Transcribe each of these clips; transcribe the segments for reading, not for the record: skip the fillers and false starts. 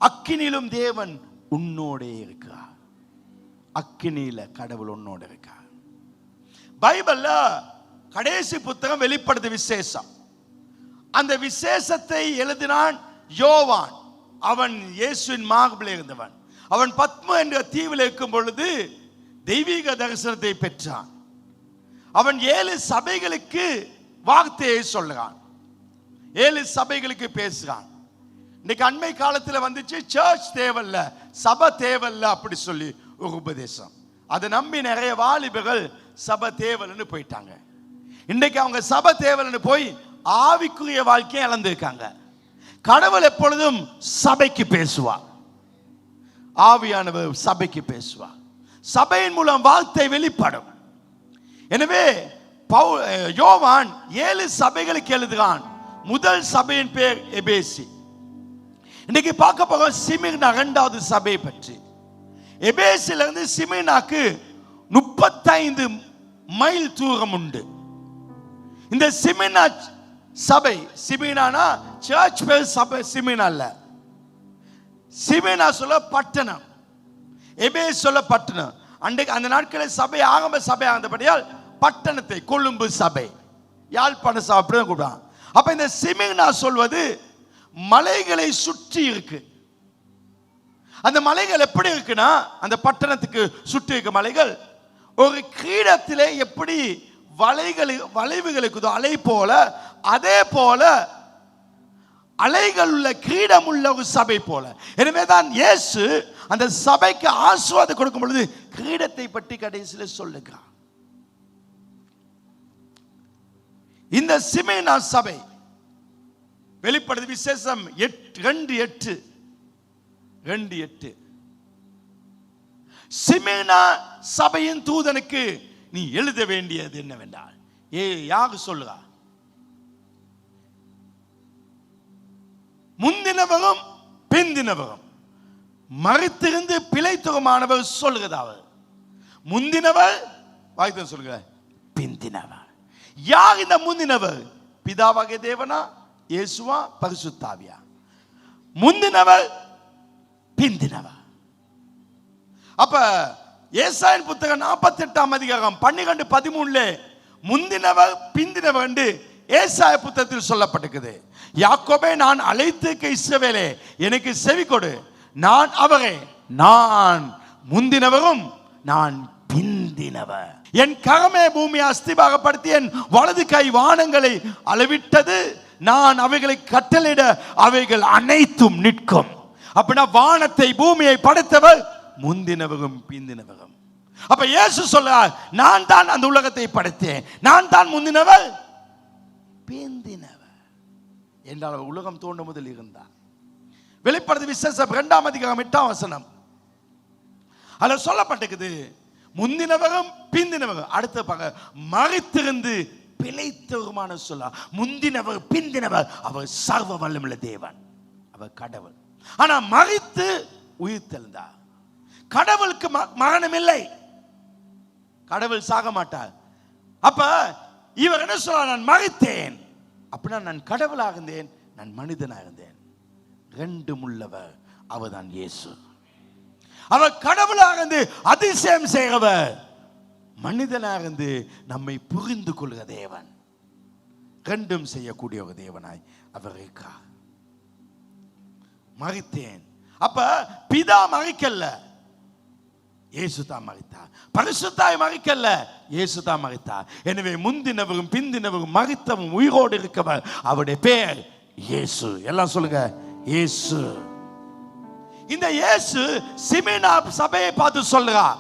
அக்கினியிலும் தேவன் உன்னோடே இருக்கிறார். அக்கினியில கடவுள் உன்னோட இருக்கார். பைபிள்ல கடைசி புத்தகம் வெளிப்படுத்த விசேஷம். அந்த விசேஷத்தை எழுதினான் யோவான். அவன் இயேசுவின் மார்பில் இருந்தவன். அவன் பத்ம என்ற தீவில் இருக்கும் பொழுது தெய்வீக தரிசனத்தை பெற்றான். அவன் 7 சபைகளுக்கு வார்த்தையை சொல்லுகிறான், 7 சபைகளுக்கு பேசுகிறான். இன்னைக்கு அண்மை காலத்தில் வந்துச்சு, சர்ச் தேவல்ல, சபை தேவல்ல அப்படி சொல்லி ஒரு உபதேசம். அதை நம்பி நிறைய வாலிபர்கள் சபை தேவல்னு போயிட்டாங்க. இன்னைக்கு அவங்க சபை தேவல்னு போய் ஆவிக்குரிய வாழ்க்கையை இழந்திருக்காங்க. கடவுள் எப்பொழுதும் சபைக்கு பேசுவார், ஆவியானவர் சபைக்கு பேசுவார். சபையின் மூலம் வார்த்தை வெளிப்படும். எனவே யோவான் 7 சபைகளுக்கு எழுதுகிறான். முதல் சபையின் பேர் எபேசி. இன்னைக்கு பார்க்க போக சிமிர்னா 2வது சபை பற்றி. எபேசிலிருந்து சிமிர்னாக்கு 35 மைல் தூரம் உண்டு. இந்த சிமிர்னா சபை, சிமிர்னா சர்ச் பேர், சபை சிமிர்னா இல்ல. சிமிர்னா சொல்ல பட்டணம், எபேஸ் சொல்ல பட்டணம். அன்றைக்கு அந்த நாட்களில் சபை ஆகம சபை ஆனபடியால் பட்டணத்தை கொழும்பு சபை, யாழ்ப்பாண சபை அப்படிதான் கூப்பிடுவாங்க. அப்ப இந்த சிமிர்னா சொல்வது மலைகளை சுற்றி இருக்கு. அந்த மலைகள் எப்படி இருக்குன்னா, அந்த பட்டணத்துக்கு சுற்றி இருக்க மலைகள் ஒரு கிரீடத்திலே எப்படி வளைவுகளுக்கு அலை போல, அதே போல அலைகள் உள்ள கிரீடம் உள்ள ஒரு சபை போல. எனவேதான் இயேசு அந்த சபைக்கு ஆசீர்வாதம் கொடுக்கும் பொழுது கிரீடத்தை பற்றி கடைசியில் சொல்லுகிறார். இந்த சிமிர்னா சபை வெளிப்படுது விசேஷம் 2:8 சிமிர்னா சபையின் தூதனுக்கு நீ எழுத வேண்டியது என்னவென்றால், யாரு சொல்லுறா? முந்தினவரும் பிந்தினவரும் மறித்திருந்து பிழைத்தவமானவர் சொல்லுகிறார். முந்தினவர் வாய்த்த சொல்லுங்க, பிந்தினவர். யார் இந்த முந்தினவர்? பிதாவாகிய தேவனா, இயேசுவா, பரிசுத்தாவியா? முந்தினவர் பிந்தினவர். அப்ப ஏசாயின் புத்தகம் 48ஆம் அதிகாரம் 12:13 முந்தினவர் பிந்தினவர் என்று ஏசாய புத்தகத்தில் சொல்லப்பட்டிருக்குது. யாக்கோபே, நான் அழைத்திருக்க இஸ்ரவேலே, எனக்கு செவி கொடு, நான் அவரே, நான் முந்தினவரும் நான் பிந்தினவர். என் கரமே பூமியை அஸ்திபாகப்படுத்தி என் வலது கை வானங்களை அளவிட்டது, நான் அவைகளை கட்டளையிட அவைகள் அனைத்தும் நிற்கும். அப்படின்னா வானத்தை பூமியை படைத்தவர் முந்தினவரும் பிந்தினவரும். அப்ப இயேசு சொல்றார், நான் தான் அந்த உலகத்தை படைத்தேன், நான் தான் முந்தினவர் பிந்தினவர் என்றால் உலகம் தோன்றும் முதல் இருந்தார். வெளிப்படுது விசேஷம் 2ஆம் அதிகாரம் 8ஆம் வசனம். அதுல சொல்லப்பட்டிருக்குது, முந்தினவரும் பிந்தினவரும். அடுத்த பாக மறித்திருந்து பிழைத்தவருமான சொல்ல. முந்தினவர் பிந்தினவர், அவர் சர்வ வல்லமுள்ள தேவன், அவர் கடவுள். ஆனா மறித்து உயிர் தெழுந்தார். கடவுளுக்கு மரணம் இல்லை, கடவுள் சாக மாட்டார். அப்ப இவர் என்ன சொல்றார்? நான் மறித்தேன், அப்படின்னா நான் கடவுளாக இருந்தேன், நான் மனிதனாக இருந்தேன். ரெண்டும் உள்ளவர் அவர் தான் இயேசு. அவர் கடவுளாக இருந்து அதிசயம் செய்கிறவர், மனிதனாக இருந்து நம்மை புரிந்து கொள்கிற தேவன். ரெண்டும் செய்யக்கூடிய ஒரு தேவனாய் அவர் இருக்கிறார். மறித்தேன். அப்ப பிதா மறிக்கல்ல, இயேசு தான் மறித்தார். பரிசுத்தாய் மறிக்கல்ல, இயேசு தான் மறித்தார். எனவே முந்தினவரும் பிந்தினவரும் மறித்தவரும் உயிரோடு இருக்கவர், அவருடைய பெயர் இயேசு. எல்லாம் சொல்லுங்க, இயேசு. இந்த இயேசு சிமிர்னா சபையை பார்த்து சொல்லுகிறார்.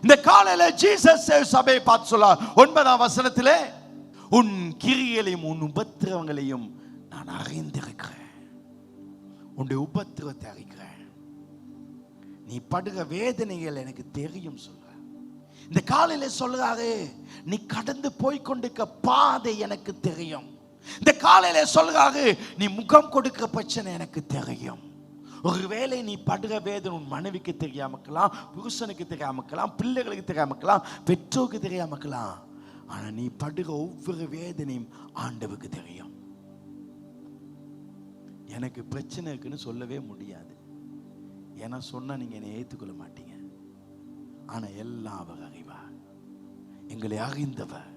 இந்த காலையில ஜீசஸ் சபையை பார்த்து சொல்றார். 9ஆம் வசனத்திலே, உன் கிரியைகளையும் உன் உபத்திரவங்களையும் நான் அறிந்திருக்கிறேன். உன்னுடைய உபத்திரவத்தை அறிக்கிறேன், நீ படுகிற வேதனைகள் எனக்கு தெரியும் சொல்ற. இந்த காலையில சொல்றாரு, நீ கடந்து போய்கொண்டிருக்க பாதை எனக்கு தெரியும். இந்த காலையில சொல்றாரு, நீ முகம் கொடுக்கிற பிரச்சனை எனக்கு தெரியும். ஒருவேளை நீ படுகிற வேதனை உன் மனைவிக்கு தெரியாமக்கலாம், புருஷனுக்கு தெரியாமக்கலாம், பிள்ளைகளுக்கு தெரியாமக்கலாம், பெற்றோருக்கு தெரியாமக்கலாம். ஆனா நீ படுகிற ஒவ்வொரு வேதனையும் ஆண்டவருக்கு தெரியும். எனக்கு பிரச்சனை இருக்குன்னு சொல்லவே முடியாது. ஏன்னா சொன்னா நீங்க என்னை ஏற்றுக்கொள்ள மாட்டீங்க. ஆனா எல்லாம் அவர் அறிவார். எங்களை அறிந்தவர்,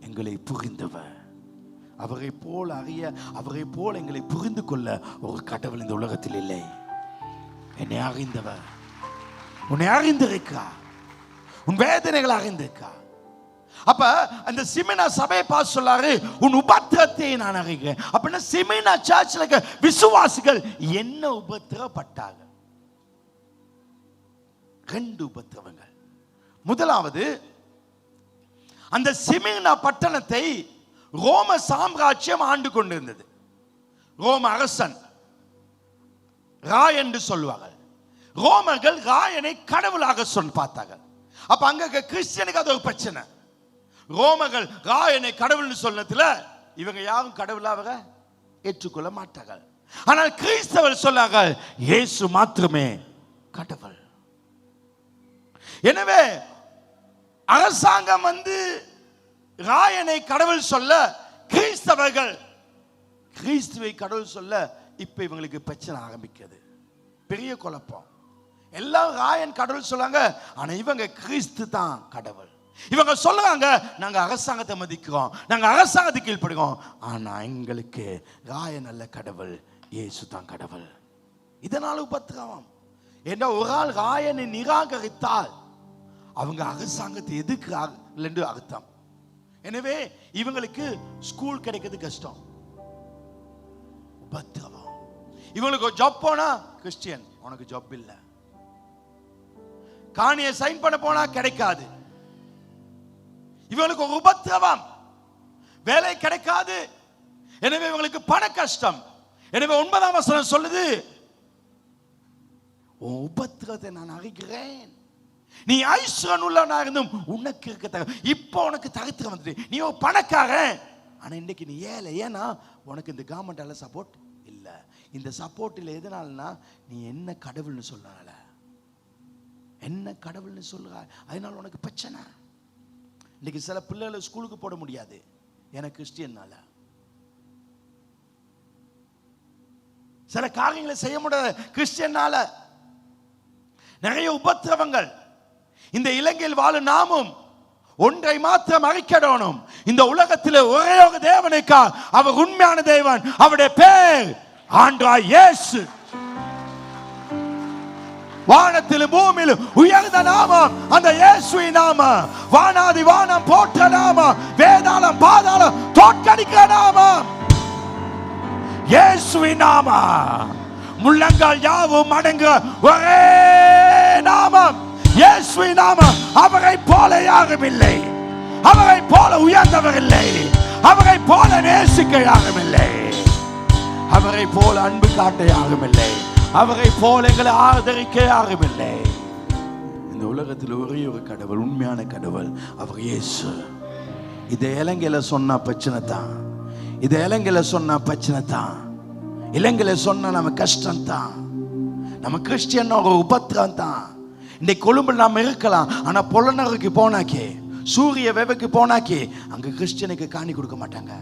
எங்களை புரிந்தவர், அவரை போல அறிய, அவரை போல எங்களை புரிந்து கொள்ள ஒரு கடவுள் இந்த உலகத்தில் இல்லை. என்னை அறிந்தவர், உன்னை அறிந்திருக்கா, உன் வேதனைகளை அறிந்திருக்கா. அப்ப அந்த சிமினா சபையை பார்த்து சொல்லாரு, உன் உபத்திரத்தை நான் அறிகிறேன். அப்படின்னா சிமினா சர்ச்ல இருக்க விசுவாசிகள் என்ன உபத்திரப்பட்டாங்க? 2 உபத்திரவங்கள். முதலாவது, அந்த சிமினா பட்டணத்தை ரோம சாம்ராஜ்யம் ஆண்டு கொண்டிருந்தது. ரோம அரசன் ராய் என்று சொல்வார்கள். ரோமர்கள் ராயனை கடவுளாக பார்த்தார்கள். அப்ப அங்க கிறிஸ்டியனுக்கு அது ஒரு பிரச்சனை. ரோமர்கள் ராயனை கடவுள் சொன்னதுல இவங்க யாரும் கடவுளாக ஏற்றுக்கொள்ள மாட்டார்கள். ஆனால் கிறிஸ்தவர் சொன்னார்கள் இயேசு மாத்திரமே கடவுள். எனவே அரசாங்கம் ராயனை கடவுள் சொல்ல, கிறிஸ்தவர்கள் கிறிஸ்துவை கடவுள் சொல்ல, இப்ப இவங்களுக்கு பிரச்சனை ஆரம்பிக்கிறது. பெரிய குழப்பம். எல்லாம் ராயன் கடவுள் சொல்லாங்க, ஆனா இவங்க கிறிஸ்து தான் கடவுள். இவங்க சொல்லுவாங்க நாங்க அரசாங்கத்தை மதிக்கிறோம், நாங்க அரசாங்கத்துக்கு கீழ்ப்படுகிறோம், ஆனா எங்களுக்கு ராயன் அல்ல கடவுள், இயேசு தான் கடவுள். இதனால உபத்திரவம். ஏன்னா ஒரு ஆள் ராயனை நிராகரித்தால் அவங்க அரசாங்கத்தை எதுக்குறாங்க என்று அர்த்தம். எனவே இவங்களுக்கு ஸ்கூல் கிடைக்கிறது கஷ்டம், உபத்திரவம். இவங்களுக்கு ஜாப் போனா கிறிஸ்டியன், உனக்கு ஜாப் இல்ல. காணியை சைன் பண்ண போனா கிடைக்காது. இவங்களுக்கு ஒரு உபத்திரவம், வேலை கிடைக்காது. எனவே இவங்களுக்கு பண கஷ்டம். எனவே 9ஆம் வசனம் சொல்லுது, உன் உபத்திரத்தை நான் அறிகிறேன். நீ ஐஸ்வர்யம் உள்ளவனா இருந்தும் உனக்கு இருக்க இப்போ உனக்கு தரித்திரம் வந்துட்டு, நீ ஒரு பணக்காரன், ஆனா இன்னைக்கு நீ ஏழை. ஏன்னா உனக்கு இந்த கவர்மெண்டால சப்போர்ட் இல்ல. இந்த சப்போர்ட் இல்ல எதனாலனா நீ என்ன கடவுள்னு சொல்றனால, என்ன கடவுள்னு சொல்ற, அதனால உனக்கு பிரச்சனை. இன்னைக்கு சில பிள்ளைகளை ஸ்கூலுக்கு போட முடியாது, எனக்கு கிறிஸ்டியன்னால. சில காரியங்களை செய்ய முடியாத கிறிஸ்டியனால. நிறைய உபத்திரவங்கள். இந்த இலங்கையில் வாழும் நாமும் ஒன்றை மாத்திரம் அறிக்கணும், இந்த உலகத்தில் ஒரே ஒரு தேவனுக்கா, அவர் உண்மையான தேவன், அவருடைய பேர் ஆண்டவராய் இயேசு. வானத்திலும் பூமியிலும் உயர்ந்த நாமம் அந்த இயேசுவின் நாமம். வானாதி வானம் போற்ற நாமம், வேதாளம் பாதாளம் தோற்கடிக்கிற நாமம் இயேசுவின் நாமம். முள்ளங்கால் யாவும் அடங்குற ஒரே நாமம் இயேசுவின் நாமம். அவரை போல யாரும் இல்லை, அவரை போல உயர்ந்தவர் இல்லை, அவரை போல நேசிக்க யாரும் இல்லை, அவரை போல அன்பு காட்ட யாரும் இல்லை, அவரை போல எங்களை ஆதரிக்க யாரும் இல்லை. இந்த உலகத்தில் ஒரே ஒரு கடவுள், உண்மையான கடவுள், அவர் இயேசு. இதை இலங்கையில சொன்னா பிரச்சனை தான், இதை இலங்கையில சொன்னா பிரச்சனை தான், இலங்கையில சொன்னா நம்ம கஷ்டம் தான், நம்ம கிறிஸ்டியன் ஒரு உபத்திரம் தான். இன்னைக்கு கொழும்புல நாம இருக்கலாம், ஆனா பொலனருக்கு போனாக்கே, சூரிய வெவைக்கு போனாக்கே அங்க கிறிஸ்டியனுக்கு காணி கொடுக்க மாட்டாங்க.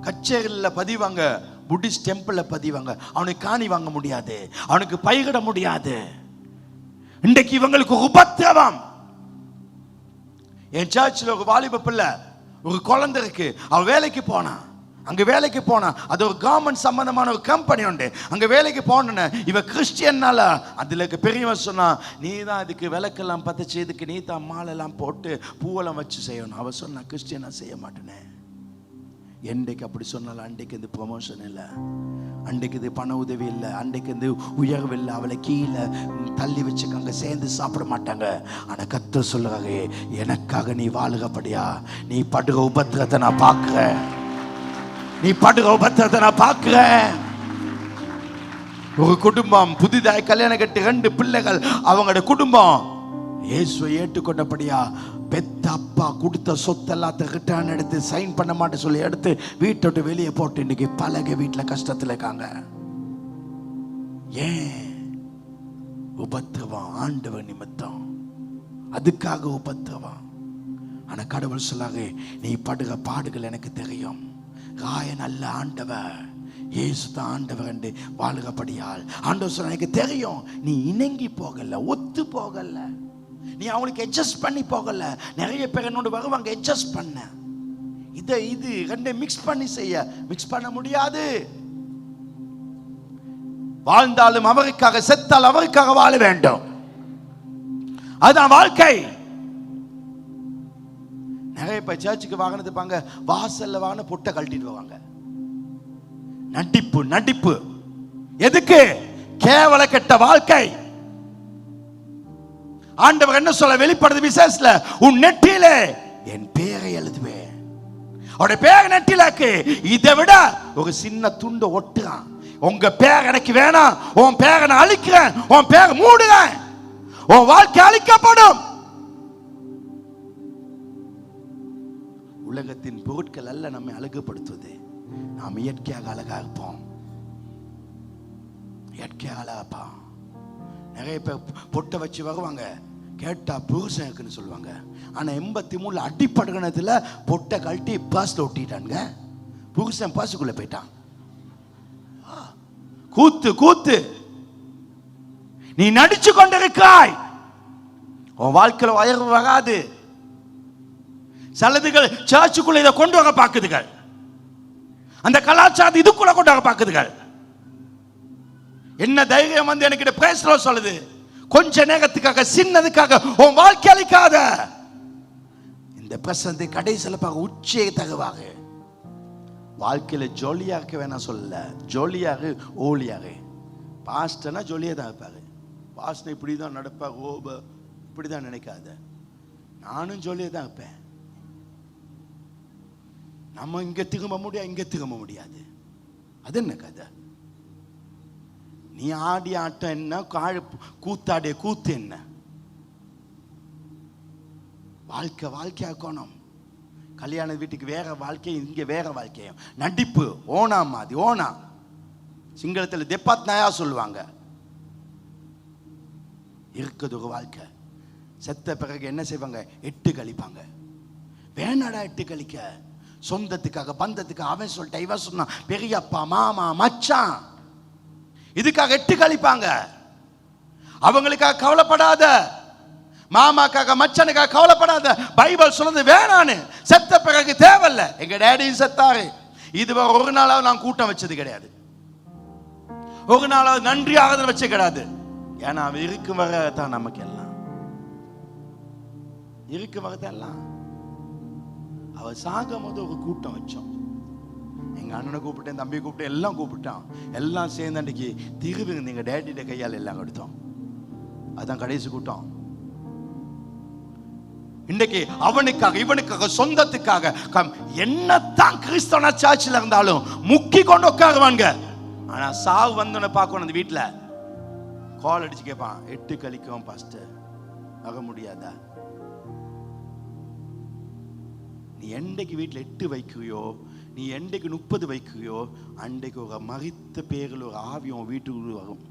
கச்சேரியில் பதிவாங்க, புத்திஸ்ட் டெம்பிள்ல பதிவாங்க, அவனுக்கு காணி வாங்க முடியாது, அவனுக்கு பயிரிட முடியாது. இன்றைக்கு இவங்களுக்கு உபத்திரவம். என் சர்ச்சில் ஒரு வாலிப பிள்ளை, ஒரு குழந்தை இருக்கு, அவ வேலைக்கு போனா, அங்க வேலைக்கு போனா, அது ஒரு கவர்மெண்ட் சம்பந்தமான ஒரு கம்பெனி உண்டு, அங்க வேலைக்கு போன இவ கிறிஸ்டியன்னால அதுல பெரியவன் சொன்னா, நீ தான் இதுக்கு விளக்கெல்லாம் பத்திச்சு, இதுக்கு நீ தான் மாலெல்லாம் போட்டு பூவெல்லாம் வச்சு செய்யணும். அவ சொன்னா கிறிஸ்டியனா செய்ய மாட்டேனே. என்றைக்கு அப்படி சொன்னாலும் அன்றைக்கு இது ப்ரொமோஷன் இல்லை, அன்றைக்கு இது பண உதவி இல்லை, அன்றைக்கு இது உயர்வு இல்லை, அவளை கீழே தள்ளி வச்சுக்க அங்கே சேர்ந்து சாப்பிட மாட்டாங்க. ஆனால் கர்த்தர் சொல்லுறாங்க, எனக்காக நீ வாழுகப்படியா, நீ படுகிற உபத்திரத்தை நான் பார்க்கிறேன், நீ படுகிற உபத்திரத்தை நான் பார்க்கிறேன். ஒரு குடும்பம் புதிதாய் கல்யாணம் கட்டி 2 பிள்ளைகள், அவங்களோட குடும்பம் இயேசுவை ஏற்றுக்கொண்டபடியா பெத்த அப்பா கொடுத்த சொத்து எல்லாத்தையும் ரிட்டர்ன் எடுத்து சைன் பண்ண மாட்டேன்னு சொல்லி எடுத்து வீட்டை விட்டு வெளியே போட்டு இன்னைக்கு பலக வீட்டில் கஷ்டத்தில் இருக்காங்க. ஏன்? உபத்திரவம், ஆண்டவர் நிமித்தம், அதுக்காக உபத்திரவம். ஆனா கடவுள் சொல்லாங்க, நீ படுகிற பாடுகள் எனக்கு தெரியும், ராயன் அல்ல ஆண்டவர், இயேசு தான் ஆண்டவர் என்று வாழுகப்படியால் ஆண்டவர் சொன்ன, எனக்கு தெரியும் நீ இணங்கி போகல, ஒத்து போகல, நீ அவங்களுக்கு அட்ஜஸ்ட் பண்ணி போகல. நிறைய பேர் என்னோட வருவாங்க, அட்ஜஸ்ட் பண்ண இது ரெண்டை மிக்ஸ் பண்ணி செய்ய மிக்ஸ் பண்ண முடியாது. வாழ்ந்தாலும் அவருக்காக, செத்தால் அவருக்காக வாழ வேண்டும். அதுதான் வாழ்க்கை. நிறைய பேர் சர்ச்சுக்கு வாங்கினது பாங்க, வாசல்ல வாங்கின பொட்டை கழட்டிட்டு போவாங்க. நடிப்பு நடிப்பு. எதுக்கு? கேவல கெட்ட வாழ்க்கை. ஆண்டவர் என்ன சொல்ல வெளிப்படுது விசேஷத்துல, உன் நெற்றியிலே என் பேரை எழுதுவேன். அவருடைய பேர் நெற்றியிலக்கு. இதை விட ஒரு சின்ன துண்டை ஒட்டுறான். உங்க பேர் எனக்கு வேணாம், உன் பேரை நான் அழிக்கிறேன், உன் பேரை மூடுறேன், உன் வாழ்க்கை அழிக்கப்படும். உலகத்தின் பொருட்கள் அல்ல நம்மை அழகுபடுத்துவது. நாம் இயற்கையாக அழகா இருப்போம், இயற்கையாக அழகாப்பா. நிறைய பேர் பொட்டை வச்சு வருவாங்க, கேட்டா புருஷன் இருக்குன்னு சொல்லுவாங்க. ஆனா 83 அடிப்படுகணத்துல பொட்டை கழட்டி பர்ஸ்ல ஒட்டிட்டானுங்க. புருஷன் பர்சுக்குள்ள போயிட்டான். கூத்து கூத்து. நீ நடிச்சு கொண்டிருக்காய். உன் வாழ்க்கையில் உயர்வு வராது. சிலதுகள் சர்ச்சுக்குள்ள இதை கொண்டு வர பாக்குதுகள், அந்த கலாச்சாரத்தை இதுக்குள்ள கொண்டு வர பாக்குதுகள். என்ன தைரியம் வந்து எனக்கு பேசுற சொல்லுது, கொஞ்ச நேரத்துக்காக சின்னதுக்காக உன் வாழ்க்கை அளிக்காத. இந்த பிரசந்தை கடைசியில் பார்க்க உச்சியை தகுவாக. வாழ்க்கையில ஜோலியா இருக்க வேணா சொல்லல, ஜோலியாக ஓலியாக. பாஸ்டர்னா ஜோலியா தான் இருப்பாரு. பாஸ்டர் இப்படிதான் நடப்பார், ஓப இப்படிதான் நினைக்காத. நானும் ஜோலியா தான் இருப்பேன். நம்ம இங்க திரும்ப முடியாது, இங்க திரும்ப முடியாது. அது என்ன கதை? நீ ஆடி ஆட்டம் என்ன, கூத்தாடிய கூத்து என்ன? வாழ்க்கை வாழ்க்கையாக்கணும். கல்யாண வீட்டுக்கு வேற வாழ்க்கையும், இங்க வேற வாழ்க்கையும். நடிப்பு ஓனா மாதிரி. ஓனா சிங்களத்தில் தெப்பாத் நாயா சொல்லுவாங்க. இருக்குது ஒரு வாழ்க்கை. செத்த பிறகு என்ன செய்வாங்க? 8 கழிப்பாங்க. வேணாடா 8 கழிக்க. சொந்தத்துக்காக, பந்தத்துக்காக. அவன் சொல்லிட்ட, இவன் சொன்னான், பெரியப்பா, மாமா, மச்சான், இதுக்காக 8 கழிப்பாங்க. அவங்களுக்காக கவலைப்படாத, மாமாக்காக மச்சனுக்காக கவலைப்படாத. பைபிள் சொன்னது வேணான்னு. செத்த பிறகு தேவையில்ல. எங்க டேடியும் செத்தாரு. இதுவரை ஒரு நாளாவது நான் கூட்டம் வச்சது கிடையாது, ஒரு நாளாவது நன்றி ஆராதனை வச்சது கிடையாது. ஏன்னா அவன் இருக்கும் வர தான் நமக்கு எல்லாம், இருக்கும் வர தான் எல்லாம். அவ சாகும் போது ஒரு கூட்டம் வச்சோம். எங்க அண்ணனை கூப்பிட்டேன், தம்பி கூப்பிட்டேன், எல்லாம் கூப்பிட்டான். எல்லாம் சேர்ந்து அன்றைக்கு திருவிருந்து எங்க டேடியோட கையால் எல்லாம் எடுத்தோம். அதான் கடைசி கூட்டம். இன்றைக்கு அவனுக்காக, இவனுக்காக, சொந்தத்துக்காக என்னத்தான் கிறிஸ்தவ சர்ச்சில் இருந்தாலும் முக்கி கொண்டு உட்காருவாங்க. ஆனா சாவு வந்தோன்னு பார்க்கணும். அந்த வீட்டுல கால் அடிச்சு கேட்பான், 8 கழிக்கும் பாஸ்டர், வர முடியாதா? நீ என்றைக்கு வீட்டில் 8 வைக்கிறியோ, நீ என்றைக்கு 30 வைக்கிறியோ, அன்றைக்கு ஒரு மரித்த பேரில் ஒரு ஆவி உன் வீட்டுக்குள்ள வரும்.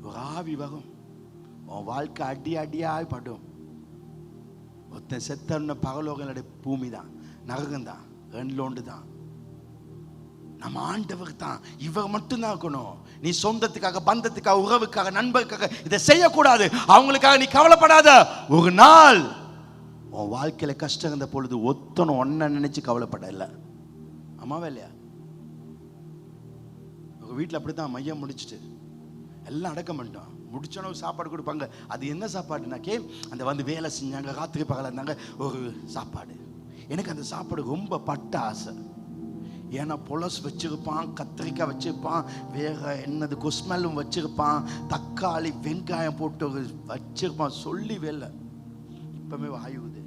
ஒரு ஆவி வரும். உன் வாழ்க்கை அடி அடியாய் படும். ஒருத்தன் செத்தன்னு பகலோகனுடைய பூமி தான், நரகம் தான், 2 தான். நம்ம ஆண்டவர் தான். இவர் மட்டும்தான் இருக்கணும். நீ சொந்தத்துக்காக, பந்தத்துக்காக, உறவுக்காக, நண்பருக்காக இதை செய்யக்கூடாது. அவங்களுக்காக நீ கவலைப்படாத. ஒரு நாள் உன் வாழ்க்கையில கஷ்டம் இருந்த பொழுது ஒத்தனும் ஒன்ன நினைச்சு கவலைப்பட இல்லை. ஆமாவா இல்லையா? உங்க வீட்டில் அப்படித்தான் மையம் முடிச்சுட்டு எல்லாம் அடக்கம் பண்ணிட்டோம். முடிச்சோன்னு சாப்பாடு கொடுப்பாங்க. அது என்ன சாப்பாடுனாக்கே, அந்த வந்து வேலை செஞ்சாங்க, ராத்திரி பகல இருந்தாங்க, ஒரு சாப்பாடு. எனக்கு அந்த சாப்பாடு ரொம்ப பட்ட ஆசை. ஏன்னா புலஸ் வச்சிருப்பான், கத்திரிக்காய் வச்சிருப்பான், வேற என்னது கொஸ்மெல்லும் வச்சிருப்பான், தக்காளி வெங்காயம் போட்டு வச்சிருப்பான். சொல்லி வேலை இப்பவுமே வாயுது.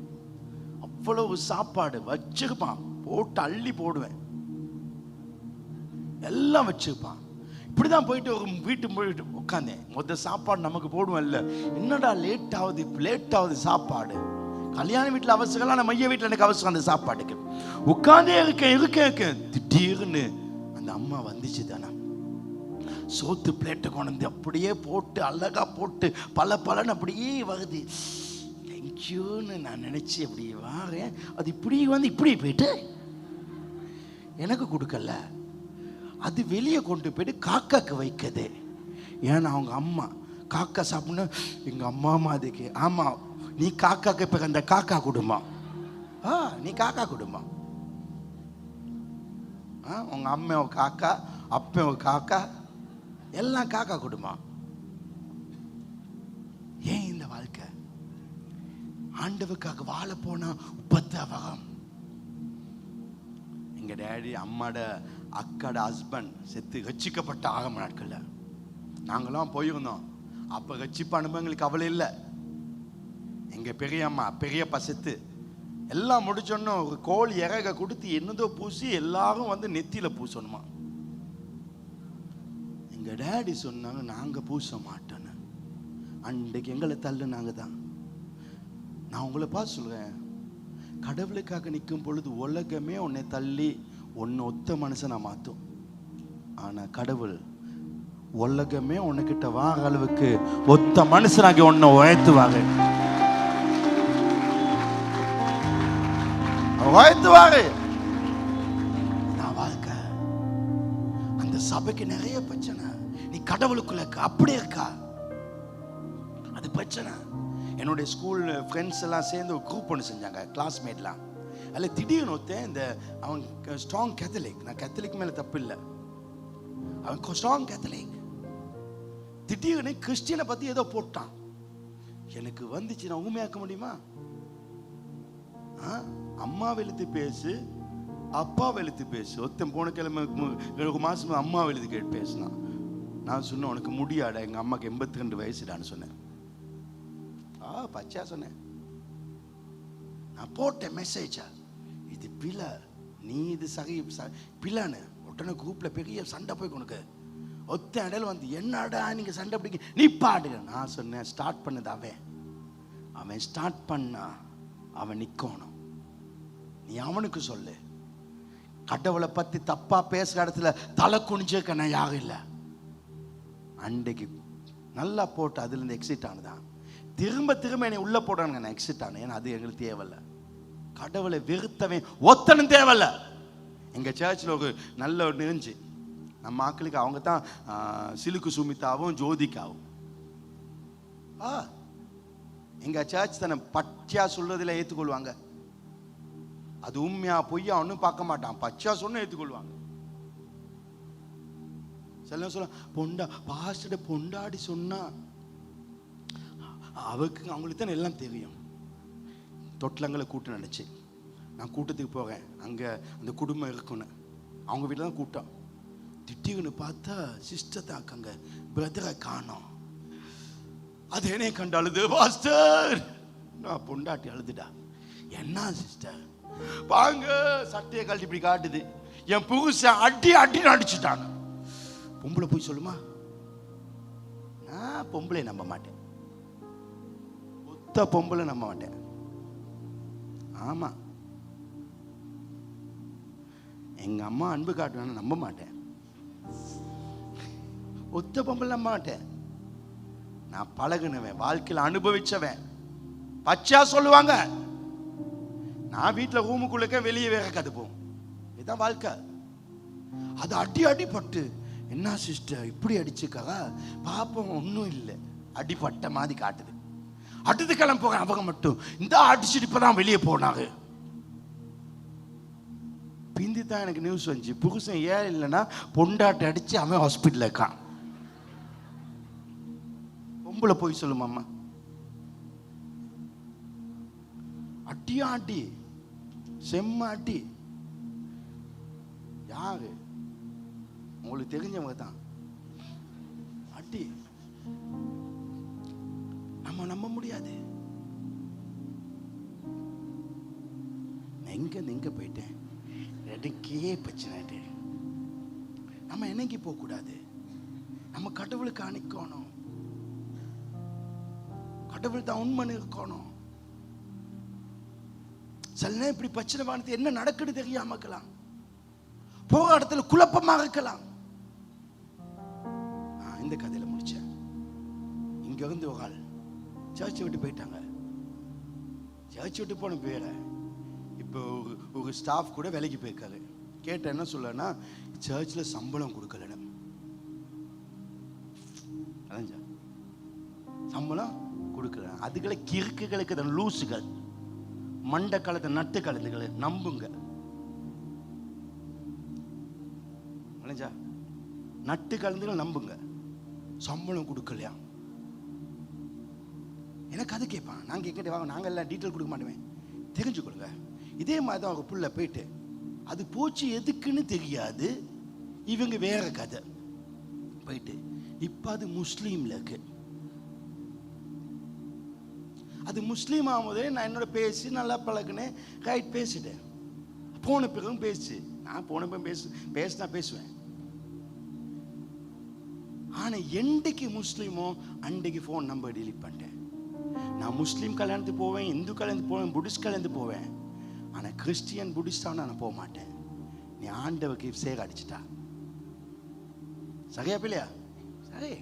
அவ்வளவு சாப்பாடு வச்சிருப்பான், போட்டு அள்ளி போடுவேன், எல்லாம் வச்சிருப்பான். இப்படிதான் போயிட்டு ஒரு வீட்டு போயிட்டு உட்காந்தேன். முதல் சாப்பாடு நமக்கு போடுவோம் இல்லை, என்னடா லேட் ஆகுது சாப்பாடு. கல்யாண வீட்டில் அவசரம், ஆனால் மைய வீட்டில் எனக்கு அவசரம். அந்த சாப்பாட்டுக்கு உட்காந்தே இருக்கேன். திடீர்னு அந்த அம்மா வந்துச்சு தானே, சோத்து பிளேட்டை கொண்டு அப்படியே போட்டு அழகா போட்டு பலன்னு அப்படியே வருது. தேங்க்யூன்னு நான் நினைச்சு அப்படி வாரேன். அது இப்படி வந்து இப்படி போயிட்டு எனக்கு கொடுக்கல. அது வெளியே கொண்டு போயிட்டு காக்காக்கு வைக்குது. ஏன்னா அவங்க அம்மா காக்கா சாப்பிடணும், எங்க அம்மா மாதிரிக்கு. ஆமா, நீ காக்காக்கு பிறந்த காக்கா குடும்பம். நீ காக்கா குடும்பம். உங்க அம்மா ஒரு காக்கா, அப்ப ஒரு காக்கா, எல்லாம் காக்கா குடும்பம். ஏன் இந்த வாழ்க்கை? ஆண்டவருக்காக வாழ போனா உபத்திரவம். எங்க டேடி அம்மாட அக்காட ஹஸ்பண்ட் செத்து ரட்சிக்கப்பட்ட ஆரம்ப நாட்கள்ல நாங்களாம் போயிருந்தோம். அப்ப ரட்சிப்பு அனுபவங்களுக்கு அவளை இல்லை. எங்க பெரியம்மா பெரியப்பா செத்து எல்லாம் முடிச்சோன்னு ஒரு கோழி இறக கொடுத்து என்னதோ பூசி எல்லாரும் வந்து நெத்தியில பூசணுமா. எங்க டேடி சொன்னாங்க நாங்க பூச மாட்டோன்னு. அன்றைக்கு எங்களை தள்ளுனாங்க தான். நான் உங்களை பார்த்து சொல்றேன், கடவுளுக்காக நிற்கும் பொழுது உலகமே உன்னை தள்ளி உன்னை ஒத்த மனுஷனா மாற்றும். ஆனா கடவுள் உலகமே உன்கிட்ட வார அளவுக்கு ஒத்த மனுஷனாகி உன்னை உயர்த்துவாங்க. வாழ்த்துவாரு. வாழ்க்கை அந்த சபைக்கு நிறைய பிரச்சனை. நீ கடவுளுக்குள்ள அப்படியே இருக்கா, அது பிரச்சனை. என்னுடைய ஸ்கூல் ஃப்ரெண்ட்ஸ் எல்லாம் சேர்ந்து ஒரு குரூப் ஒன்று செஞ்சாங்க, கிளாஸ்மேட்லாம். அதில் திடீர்னு ஒருத்தன் இந்த அவன் ஸ்ட்ராங் கேத்தலிக். நான் கேத்தலிக் மேலே தப்பு இல்லை, அவன் ஸ்ட்ராங் கேத்தலிக். திடீர்னு கிறிஸ்டியனை பற்றி ஏதோ போட்டான். எனக்கு வந்துச்சு, நான் உண்மையாக்க முடியுமா? அம்மா வெளுத்து பேசு, அப்பா வெளுத்து பேசு. ஒருத்தன் போன கிழமை ஒரு மாசம் அம்மா வெளுத்து கேட்டு பேசினான். நான் சொன்னேன் உனக்கு முடியாடா, எங்க அம்மாக்கு 82 வயசுடான்னு சொன்னேன். பச்சா சொன்னேன். நான் போட்டேன் மெசேஜா, இது பிள்ளை, நீ இது சகி பிள்ளைன்னு. உடனே குரூப்ல பெரிய சண்டை போய் உனக்கு. ஒத்த இடையில வந்து என்னடா நீங்க சண்டை பிடிக்க, நீ பாடுங்க. நான் சொன்னேன் ஸ்டார்ட் பண்ணது அவன் ஸ்டார்ட் பண்ணா அவன் நிக்கணும். நீ அவனுக்கு சொல்லு. கடவுளை பத்தி தப்பா பேசுற இடத்துல தலை குனிஞ்சிருக்க நான் யாரும் இல்லை. அன்றைக்கு நல்லா போட்டு அதுல இருந்து எக்ஸிட் ஆனதான். திரும்ப என்னை உள்ள போடுறாங்க, நான் எக்ஸிட் ஆனேன். ஏன்னா அது எங்களுக்கு தேவையில்ல. கடவுளை வெறுத்தவன் ஒத்தனும் தேவையில்ல. எங்க சர்ச்சில் ஒரு நல்ல ஒரு நெஞ்சு நம்ம ஆக்களுக்கு அவங்க தான் சிலுக்கு சுமிதாவும் ஜோதிகாவும். எங்க சர்ச் தானே பச்சையா சொல்றதுல ஏற்றுக்கொள்வாங்க. அது உண்மையா பொய்யா ஒன்றும் பார்க்க மாட்டான், பச்சையா சொன்ன ஏற்றுக்கொள்வாங்க. சில சொல்ல பாஸ்டர் பொண்டாடி சொன்னா அவங்களுக்கு தான் எல்லாம் தெரியும். தொட்டிலங்களை கூட்டம் நினைச்சு நான் கூட்டத்துக்கு போகிறேன், அங்க அந்த குடும்பம் இருக்குன்னு. அவங்க வீட்டில் தான் கூட்டம். திடீர்னு பார்த்தா சிஸ்டர் தான் அங்க பிரதரை காணோம். அது என்னைய கண்டு அழுது, பாஸ்டர். நான் பொண்டாட்டி அழுதுடா. என்ன சிஸ்டர்? வாங்க, சட்டையை கழட்டி இப்படி காட்டுது. என் புருஷன் அடி அடிச்சுட்டாங்க. பொம்பளை போய் சொல்லுமா? நான் பொம்பளை நம்ப மாட்டேன், ஒத்த பொம்பளை நம்ப மாட்டேன். ஆமா, எங்க அம்மா அன்பு காட்டுவேன்னு நம்ப மாட்டேன், ஒத்த பொம்பளை நம்ப மாட்டேன். நான் பழகுனவன், வாழ்க்கையில் அனுபவிச்சவன். பச்சா சொல்லுவாங்க. நான் வீட்டில் ரூமுக்குள்ளக்க வெளியே வேற கதை போகும். இதுதான் வாழ்க்கை. அது அடிப்பட்டு என்ன சிஸ்டர் இப்படி அடிச்சுக்கா பாப்போம், ஒன்றும் இல்லை, அடிப்பட்ட மாதிரி காட்டுது. அடுத்து கிளம்ப போக அவங்க மட்டும் இந்த அடிச்சுட்டு இப்பதான் வெளியே போனாங்க. பிந்தி தான் எனக்கு நியூஸ் வந்துச்சு, புருஷன் ஏன் இல்லைன்னா பொண்டாட்டை அடிச்சு அவன் ஹாஸ்பிட்டல் இருக்கான். பொம்பளை போய் சொல்லுமாம்மா, அடி செம்மாட்டி. யாரு? உங்களுக்கு தெரிஞ்சவங்க தான். அடி நம்ம நம்ப முடியாது. எங்க போயிட்டேன், எனக்கே பிரச்சனை. நம்ம என்னைக்கு போக கூடாது, நம்ம கடவுளுக்கு அணிக்கணும். கடவுள் தான் உண்மைன்னு இருக்கணும். சில நேரம் இப்படி பிரச்சனை வானது என்ன நடக்குது தெரியாம இருக்கலாம், போக இடத்துல குழப்பமாக இருக்கலாம். இந்த கதையில முடிச்சேன். இங்க இருந்து ஒரு ஆள் சர்ச்சை விட்டு போயிட்டாங்க. சர்ச்சை விட்டு போன பேர இப்போ ஒரு ஸ்டாஃப் கூட வேலைக்கு போயிருக்காரு. கேட்ட என்ன சொல்லனா, சர்ச்சில் சம்பளம் கொடுக்கல, சம்பளம் கொடுக்கல. அதுகளை கிறுக்குகளுக்கு தான் லூசுகள், மண்ட காலத்தை நட்டு கலந்துகளை நம்புங்க. நட்டு கலந்துகள் நம்புங்க. சம்பளம் கொடுக்கலையா? எனக்கு அது கேட்பான். நான் கேட்கிட்டே வாங்க, நாங்கள் எல்லாம் டீட்டெயில் கொடுக்க மாட்டோமே, தெரிஞ்சுக்கொள்ளுங்க. இதே மாதிரி தான் அவங்க புள்ள போயிட்டு அது போச்சு எதுக்குன்னு தெரியாது, இவங்க வேற கதை போயிட்டு இப்போ அது முஸ்லீம்ல இருக்கு. அது முஸ்லீம் ஆகும்போதே நான் என்னோட பேசி நல்லா பழகினேன், ரைட் பேசிட்டேன். போன பிறகும் பேசி நான் போன பிறகு பேசினா பேசுவேன். ஆனா என்றைக்கு முஸ்லீமோ அன்றைக்கு ஃபோன் நம்பர் டெலிட் பண்ணிட்டேன். நான் முஸ்லீம் கல்யாணத்துக்கு போவேன், இந்து கல்யாணத்துக்கு போவேன், புத்திஸ்ட் கல்யாணத்துக்கு போவேன். ஆனா கிறிஸ்டியன் புத்திஸ்டான நான் போக மாட்டேன். நீ ஆண்டவருக்கு சேக அடிச்சுட்டா சரியா பிள்ளையா? சரி,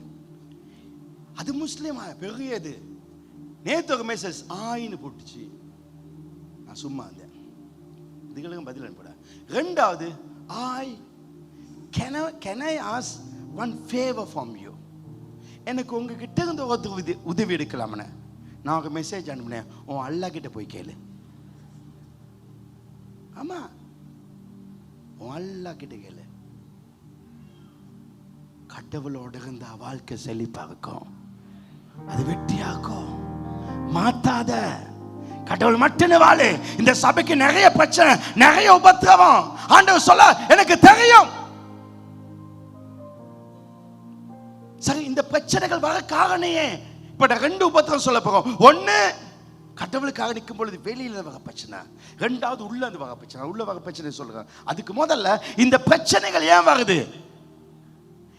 அது முஸ்லீம் பெரியது. நேற்று ஒரு மெசேஜ் ஆயின்னு போட்டுச்சு, நான் சும்மா இருந்தேன், இதுகளுக்கும் பதில் அனுப்பட. ரெண்டாவது, can I ask one favor from you? எனக்கு உங்ககிட்ட இருந்து ஒருத்தர் உதவி எடுக்கலாம்னு நான் ஒரு மெசேஜ் அனுப்பினேன். உன் அல்லா கிட்ட போய் கேளு. ஆமா, உன் அல்லா கிட்ட கேளு. கடவுளோட இருந்தா வாழ்க்கை செழிப்பா இருக்கும், அது வெற்றியாக்கும். மாத்தாத, கடவுள் மட்டும் வாழு. இந்த சபைக்கு நிறைய பிரச்சனை, நிறைய உபத்திரவம். ஆண்டவர் சொல்ல எனக்கு தெரியும். சரி, இந்த பிரச்சனைகள் வர காரணையே இப்ப ரெண்டு உபத்திரம் சொல்ல போறோம். ஒண்ணு, கடவுளுக்காக நிற்கும் பொழுது வெளியில வர பிரச்சனை. ரெண்டாவது, உள்ள அந்த வர பிரச்சனை. உள்ள வர பிரச்சனை சொல்லுங்க. அதுக்கு முதல்ல இந்த பிரச்சனைகள் ஏன் வருது?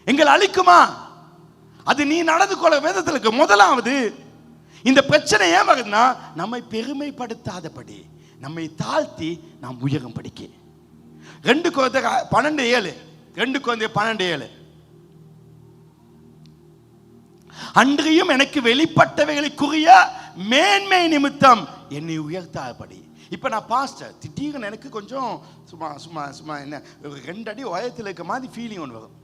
எங்களை அழிக்குமா? அது நீ நடந்து கொள்ள விதத்தில் இருக்கு. முதலாவது, இந்த பிரச்சனை ஏன் வருதுன்னா நம்மை பெருமைப்படுத்தாதபடி, நம்மை தாழ்த்தி நாம் உயரும் படிக்க. 2 Corinthians 12:7 2 Corinthians 12:7 அன்றியும் எனக்கு வெளிப்பட்டவைகளுக்குரிய மேன்மை நிமித்தம் என்னை உயர்த்தாதபடி. இப்ப நான் பாஸ்டர், திடீர்னு எனக்கு கொஞ்சம் சும்மா சும்மா சும்மா என்ன 2 அடி உயரத்தில் இருக்க மாதிரி ஃபீலிங் ஒன்று வரும்.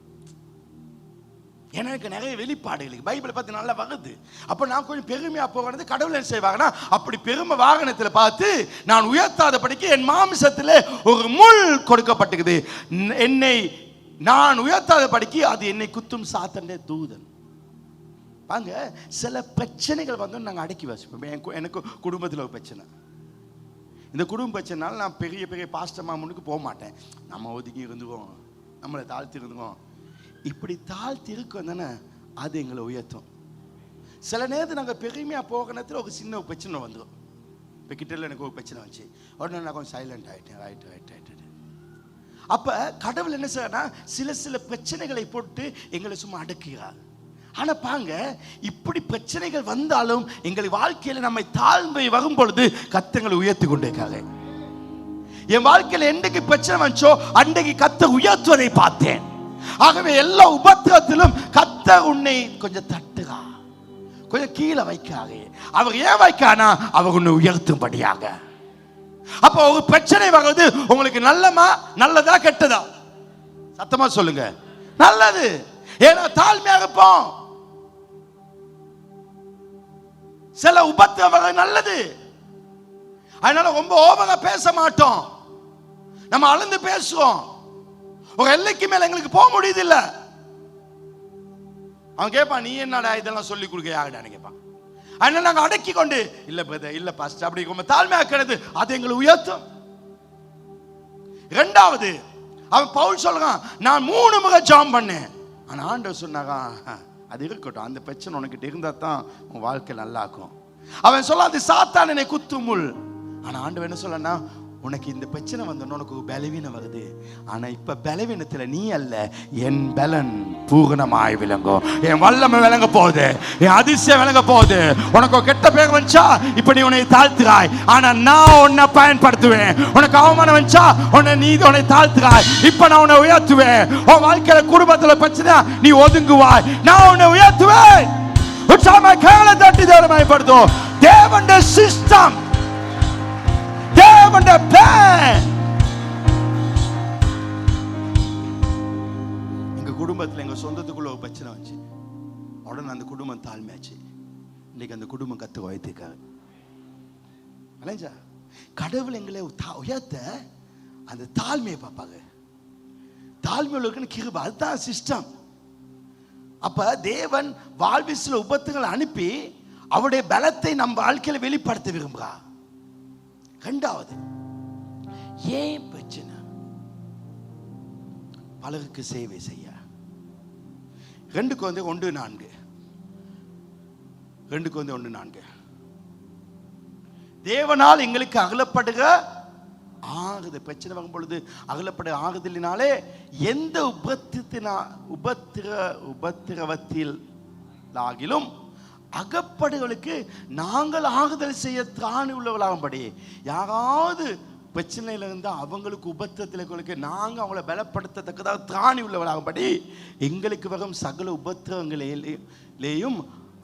எனக்கு நிறைய வெளிப்பாடுகளுக்கு பைபிளை பார்த்து நல்லா வருது. அப்போ நான் கொஞ்சம் பெருமையாக போகிறது. கடவுள் என்ன செய்வாங்கன்னா, அப்படி பெருமை வாகனத்தில் பார்த்து நான் உயர்த்தாத படிக்க என் மாமிசத்தில் ஒரு முள் கொடுக்கப்பட்டிருக்குது. என்னை நான் உயர்த்தாத படிக்க அது என்னை குத்தும் சாத்தண்டே தூதன். வாங்க, சில பிரச்சனைகள் வந்து நாங்கள் அடக்கி வச்சுப்போம். எனக்கு குடும்பத்தில் ஒரு பிரச்சனை. இந்த குடும்ப பிரச்சனைனால நான் பெரிய பெரிய பாஸ்டர் மாமனுக்கு போக மாட்டேன். நம்ம ஒதுக்கி இருந்துவோம், நம்மளை தாழ்த்தி இருந்துவோம். இப்படி தாழ்த்தி இருக்கும் தானே, அது எங்களை உயர்த்தும். சில நேரத்தில் நாங்கள் பெருமையாக போகிற நேரத்தில் ஒரு சின்ன பிரச்சனை வந்துடும். இப்போ கிட்டல எனக்கு ஒரு பிரச்சனை வந்துச்சு, உடனே நான் கொஞ்சம் சைலண்ட் ஆகிட்டேன். ரைட். அப்போ கடவுள் என்ன செய்யறா, சில பிரச்சனைகளை போட்டு எங்களை சும்மா அடக்குகிறார். ஆனா பாங்க, இப்படி பிரச்சனைகள் வந்தாலும் எங்கள் வாழ்க்கையில நம்மை தாழ்மை வரும் பொழுது கர்த்தங்களை உயர்த்தி கொண்டிருக்காங்க. என் வாழ்க்கையில என்றைக்கு பிரச்சனை வந்துச்சோ அன்றைக்கு கர்த்தர் உயர்த்துவதை பார்த்தேன். ஆகவே எல்லா உபத்திரத்திலும் கர்த்தர் உன்னை கொஞ்சம் தட்டுகா, கொஞ்சம் கீழே வைக்காக. அவர் ஏன் வைக்கானா, அவர் உன்னை உயர்த்தும்படியாக. அப்ப ஒரு பிரச்சனை வருவது உங்களுக்கு நல்லதா கெட்டதா? சத்தமா சொல்லுங்க, நல்லது. ஏன்னா தாழ்மையா இருப்போம். சில உபத்திரவங்கள் நல்லது, அதனால ரொம்ப ஓவரா பேச மாட்டோம். நம்ம அளந்து பேசுவோம். ஒரு எல்லைக்கு மேல எங்களுக்கு போக முடியுது இல்ல. அவன் கேட்பான், நீ என்னடா இதெல்லாம் சொல்லி கொடுக்க யாருடான்னு கேட்பான். அதனால நாங்க அடக்கி கொண்டு, இல்ல பிரதர், இல்ல பாஸ்டர், அப்படி ரொம்ப தாழ்மையா இருக்கிறது அது எங்களை உயர்த்தும். இரண்டாவது, அவன் பவுல் சொல்றான், நான் 3 முறை ஜெபம் பண்ணேன். ஆனா ஆண்டவர் சொன்னாங்க, அது இருக்கட்டும், அந்த பிரச்சனை உனக்கிட்ட இருந்தா தான் உன் வாழ்க்கை நல்லா இருக்கும். அவன் சொல்ல, அது சாத்தான் என்னை குத்துமுள். ஆனா ஆண்டவர் என்ன சொல்லனா, உனக்கு இந்த பிரச்சனை வந்தோன்னு உனக்கு ஒரு பலவீனம் வருது. ஆனா இப்ப பலவீனத்துல நீ அல்ல, என் பலன் பூரணமாய் விளங்கும். என் வல்லமை விளங்க போகுது, என் அதிசயம் விளங்க போகுது. உனக்கு கெட்ட பேர் வந்துச்சா, இப்ப நீ உன்னை தாழ்த்துறாய். ஆனா நான் உன்னை பயன்படுத்துவேன். உனக்கு அவமானம் வந்துச்சா, உன்னை தாழ்த்துறாய். இப்ப நான் உன்னை உயர்த்துவேன். உன் வாழ்க்கையில குடும்பத்துல பிரச்சனை, நீ ஒதுங்குவாய். நான் உன்னை உயர்த்துவேன். உற்சாகமா கைகளை தட்டி தேவமயப்படுத்தும். தேவனுடைய சிஸ்டம், தேவனுடைய பிளான். குடும்பத்தில் எங்கள் சொந்தத்துக்குள்ள ஒரு பிரச்சனை வந்துச்சு. உடனே அந்த குடும்பம் தாழ்மையாச்சு. இன்னைக்கு அந்த குடும்பம் கற்று உயர்த்திருக்காரு. இல்லைஞ்சா கடவுள் எங்களை உயர்த்த அந்த தாழ்மையை பார்ப்பாங்க. தாழ்மையில் இருக்குன்னு கிருபை, அதுதான் சிஸ்டம். அப்ப தேவன் வாழ்விசில உபத்துகளை அனுப்பி அவருடைய பலத்தை நம் வாழ்க்கையில வெளிப்படுத்த விரும்புகிறார். இரண்டாவது, ஏன் பிரச்சனை? பலருக்கு சேவை செய்ய. 2 Corinthians 1:4. 2 Corinthians 1:4. தேவனால் எங்களுக்கு அகலப்படுக ஆகுது. பிரச்சனை வரும் பொழுது அகலப்பட ஆகுதலினாலே எந்த உபத்திரவத்தில் ஆகிலும் அகப்படுகளுக்கு நாங்கள் ஆகுதல் செய்ய திராணி உள்ளவர்களாகும்படி. யாராவது பிரச்சனையில இருந்தால் அவங்களுக்கு உபத்திரத்தில் நாங்கள் அவங்கள பலப்படுத்தத்தக்கதாக திராணி உள்ளவர்களாகும்படி எங்களுக்கு வரும் சகல உபத்திரவங்களிலேயும்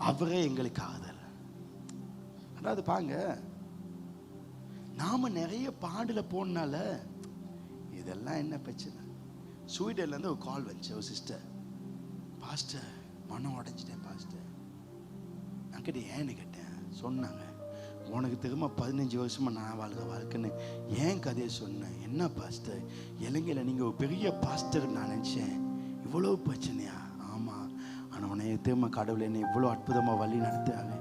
அவரே எங்களுக்கு ஆகுதல். அதாவது பாங்க, நாம நிறைய பாடல போனால இதெல்லாம் என்ன பிரச்சனை? ஸ்வீடன்ல இருந்து ஒரு கால் வந்துச்சு. ஒரு சிஸ்டர், பாஸ்டர் மனம் உடைஞ்சிட்டேன் பாஸ்டர். நான் கேட்டேன், ஏன்னு கேட்டேன். சொன்னாங்க, உனக்கு திரும்ப 15 வருஷமா நான் வாழ்க்கைன்னு ஏன் கதையை சொன்னேன். என்ன பாஸ்டர், இலங்கையில் நீங்க ஒரு பெரிய பாஸ்டர் நான் நினைச்சேன், இவ்வளோ பிரச்சனையா? ஆமா, ஆனால் உன்னை திரும்ப கடவுள் என்னை இவ்வளோ அற்புதமா வழி நடத்துறாங்க,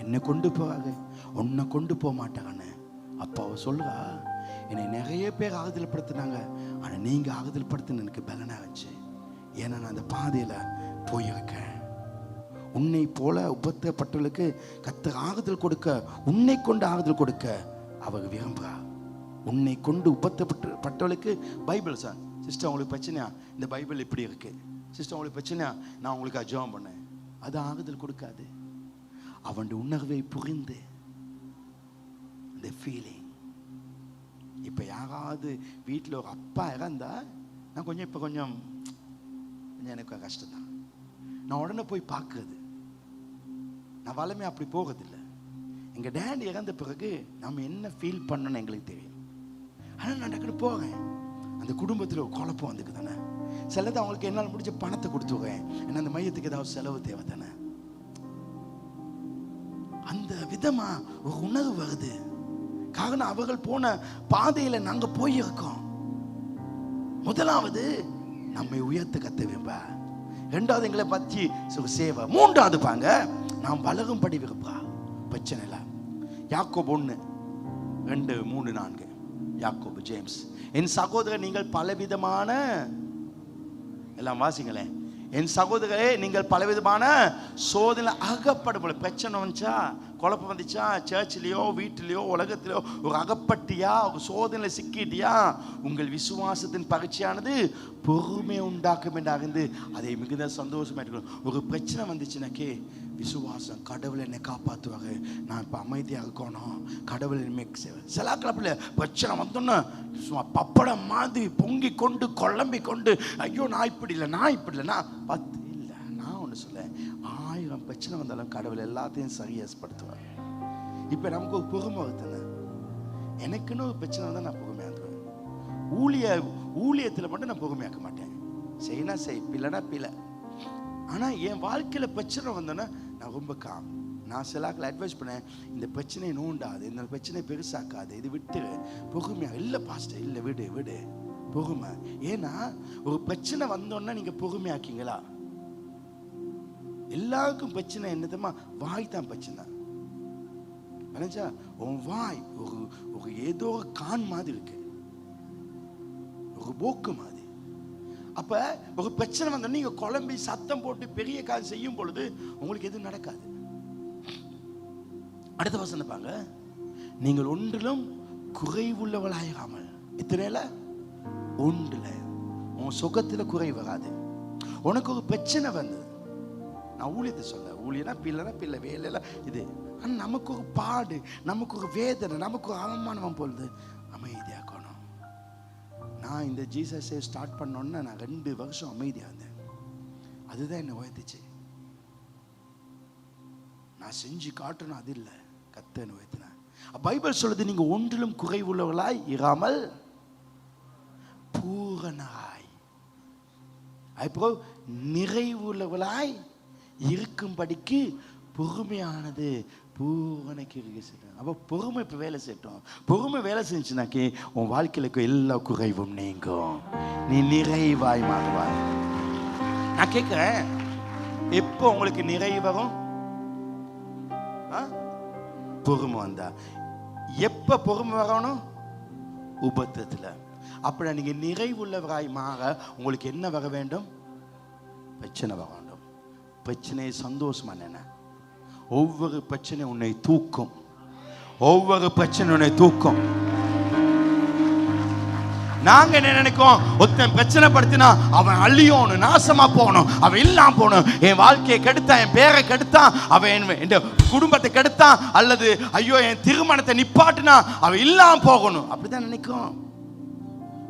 என்னை கொண்டு போறாங்க, உன்னை கொண்டு போக மாட்டாங்கன்னு. அப்போ அவ சொல்றா, என்னை நிறைய பேர் ஆறுதல் படுத்தினாங்க, ஆனால் நீங்க ஆறுதல் படுத்தின எனக்கு பலனா இருந்துச்சு. ஏன்னா நான் அந்த பாதையில போயிருக்கேன். உன்னை போல உபத்திரப்பட்டவர்களுக்கு கர்த்தர் ஆறுதல் கொடுக்க, உன்னை கொண்டு ஆறுதல் கொடுக்க அவர் விரும்புகிறார். உன்னை கொண்டு உபத்திரப்பட்டவர்களுக்கு பைபிள் சார் சிஸ்டர் உங்களுக்கு பிரச்சனையா, இந்த பைபிள் இப்படி இருக்கு சிஸ்டர் உங்களுக்கு பிரச்சனையா, நான் உங்களுக்கு ஜெபம் பண்ணேன். அது ஆறுதல் கொடுக்காது. அவன் உணர்வை புரிந்து அந்த ஃபீலிங். இப்போ யாராவது வீட்டில் ஒரு அப்பா இறந்தா நான் கொஞ்சம் எனக்கு கஷ்டம்தான். நான் உடனே போய் பார்க்கறது, நான் வளமே அப்படி போகிறதில்லை. எங்கள் டேடி இறந்த பிறகு நம்ம என்ன ஃபீல் பண்ணணும்னு எங்களுக்கு தெரியும். ஆனால் நான் டக்குன்னு போகிறேன், அந்த குடும்பத்தில் ஒரு குழப்பம் வந்துக்கு தானே. சிலது அவங்களுக்கு என்னால் முடிஞ்ச பணத்தை கொடுத்துருவேன், ஏன்னா அந்த மையத்துக்கு ஏதாவது செலவு தேவை தானே. அந்த விதமா ஒரு உணர்வு வருது. காரணம் அவர்கள் போன பாதையில நாங்க போயிருக்கோம். முதலாவது நம்மை உயர்த்த கத்த விரும்ப, இரண்டாவது எங்களை பற்றி சேவை, மூன்றாவது பாங்க நாம் வளரும்படி விரும்பா. பிரச்சனை இல்லை. யாக்கோபு 1:2-3-4. யாக்கோபு, ஜேம்ஸ், என் சகோதரர் நீங்கள் பலவிதமான, எல்லாம் வாசிங்களேன், என் சகோதரரே நீங்கள் பலவிதமான சோதனை அகப்படும். பிரச்சனை வந்துச்சா, குழப்பம் வந்துச்சா, சர்ச்சிலையோ வீட்டிலையோ உலகத்திலையோ ஒரு அகப்பட்டியா, ஒரு சோதனை சிக்கிட்டியா, உங்கள் விசுவாசத்தின் பரீட்சையானது பொறுமை உண்டாக்கும் என்று அறிந்து அதை மிகுந்த சந்தோஷமா இருக்கணும். ஒரு பிரச்சனை வந்துச்சுனாக்கே விசுவாசம், கடவுள் என்னை காப்பாற்றுவாங்க, நான் இப்போ அமைதியாக இருக்கணும், கடவுள் சில கிளப்பில் பிரச்சனை வந்தோன்னா சும்மா பப்படம் மாதிரி பொங்கி கொண்டு குழம்பி கொண்டு, ஐயோ நான் இப்படி இல்லை, நான் இப்படி இல்லை, நான் 10 இல்லை. நான் ஒன்று சொல்ல, 1000 பிரச்சனை வந்தாலும் கடவுள் எல்லாத்தையும் சரியாசப்படுத்துவார். இப்போ நமக்கு ஒரு பொறுமை வருதுன்னு, எனக்குன்னு ஒரு பிரச்சனை வந்தால் நான் பொறுமையாக்குவேன். ஊழியத்தில் மட்டும் நான் பொறுமையாக்க மாட்டேன். செய்யினா செய், பிள்ளைனா பிள்ளை. ஆனால் என் வாழ்க்கையில் பிரச்சனை வந்தோன்னா நான் ரொம்ப காம். நான் சிலாக்கள் அட்வைஸ் பண்ணேன், இந்த பிரச்சனையை நோண்டாது, இந்த பிரச்சனை பெருசாக்காது, இது விட்டு பொறுமையா. இல்லை பாஸ்டர், இல்லை விடு பொறுமை. ஏன்னா ஒரு பிரச்சனை வந்தோன்னா நீங்க பொறுமையாக்கீங்களா? எல்லாருக்கும் பிரச்சனை என்னதுமா, வாய் தான் பிரச்சனை. உன் வாய் ஒரு ஏதோ கான் மாதிரி இருக்கு, ஒரு போக்கு மாதிரி. அப்ப ஒரு பிரச்சனை வந்தா நீங்க குழம்பி சத்தம் போட்டு பெரிய காரியம் செய்யும் பொழுது உங்களுக்கு எதுவும் நடக்காது. அடுத்த வசனம் பாங்க, நீங்கள் ஒன்றிலும் குறைவுள்ளவளாயிராமல். இத்தனையில ஒன்றுல உன் சுகத்துல குறை வராது. உனக்கு ஒரு பிரச்சனை வந்தது, நான் ஊழியத்தை சொல்ல, ஊழியனா பிள்ளைனா பிள்ளை, வேலையில இது. ஆனா நமக்கு ஒரு பாடு, நமக்கு ஒரு வேதனை, நமக்கு ஒரு அவமானம் பொழுது அமைதியாக்கணும். நான் இந்த ஜீசஸை ஸ்டார்ட் பண்ணோன்னா நான் 2 வருஷம் அமைதியாக இருந்தேன். அதுதான் என்னை உயர்த்துச்சு. நான் செஞ்சு காட்டணும் அது இல்லை, கர்த்தர் உயர்த்தினேன். பைபிள் சொல்லுது, நீங்க ஒன்றிலும் குறைவுள்ளவர்களாய் இராமல் பூரணராய். அப்புறம் நிறைவுள்ளவளாய் இருக்கும்படிக்கு பொறுமையானது பூவனை கிரியை செய்யணும். அப்போ பொறுமை இப்போ வேலை செய்யட்டும். பொறுமை வேலை செஞ்சுனாக்கே உன் வாழ்க்கையில எல்லா குறைவும் நீங்கும், நீ நிறைவாய் மாறுவாய். நான் கேட்கிறேன், எப்போ உங்களுக்கு நிறைவு வரும்? பொறுமை வந்தா. எப்ப பொறுமை வரணும்? உபத்திரத்துல. அப்படி நீங்க நிறைவுள்ளவராய் மாற உங்களுக்கு என்ன வர வேண்டும்? பிரச்சனை வர வேண்டும். பிரச்சனையை சந்தோஷமா நினை. ஒவ்வொரு பிரச்சனை உன்னை தூக்கும். ஒவ்வொரு பிரச்சனை உன்னை தூக்கும். நாங்க என்ன நினைக்கோம், ஒருத்தன் பிரச்சனை படுத்தினா அவன் அழியணும், நாசமா போகணும், அவன் இல்லாம போகணும், என் வாழ்க்கையை கெடுத்தான், என் பேரை கெடுத்தான், அவன் என் குடும்பத்தை கெடுத்தான், அல்லது ஐயோ என் திருமணத்தை நிப்பாட்டினா அவன் இல்லாம போகணும், அப்படிதான் நினைக்கும்.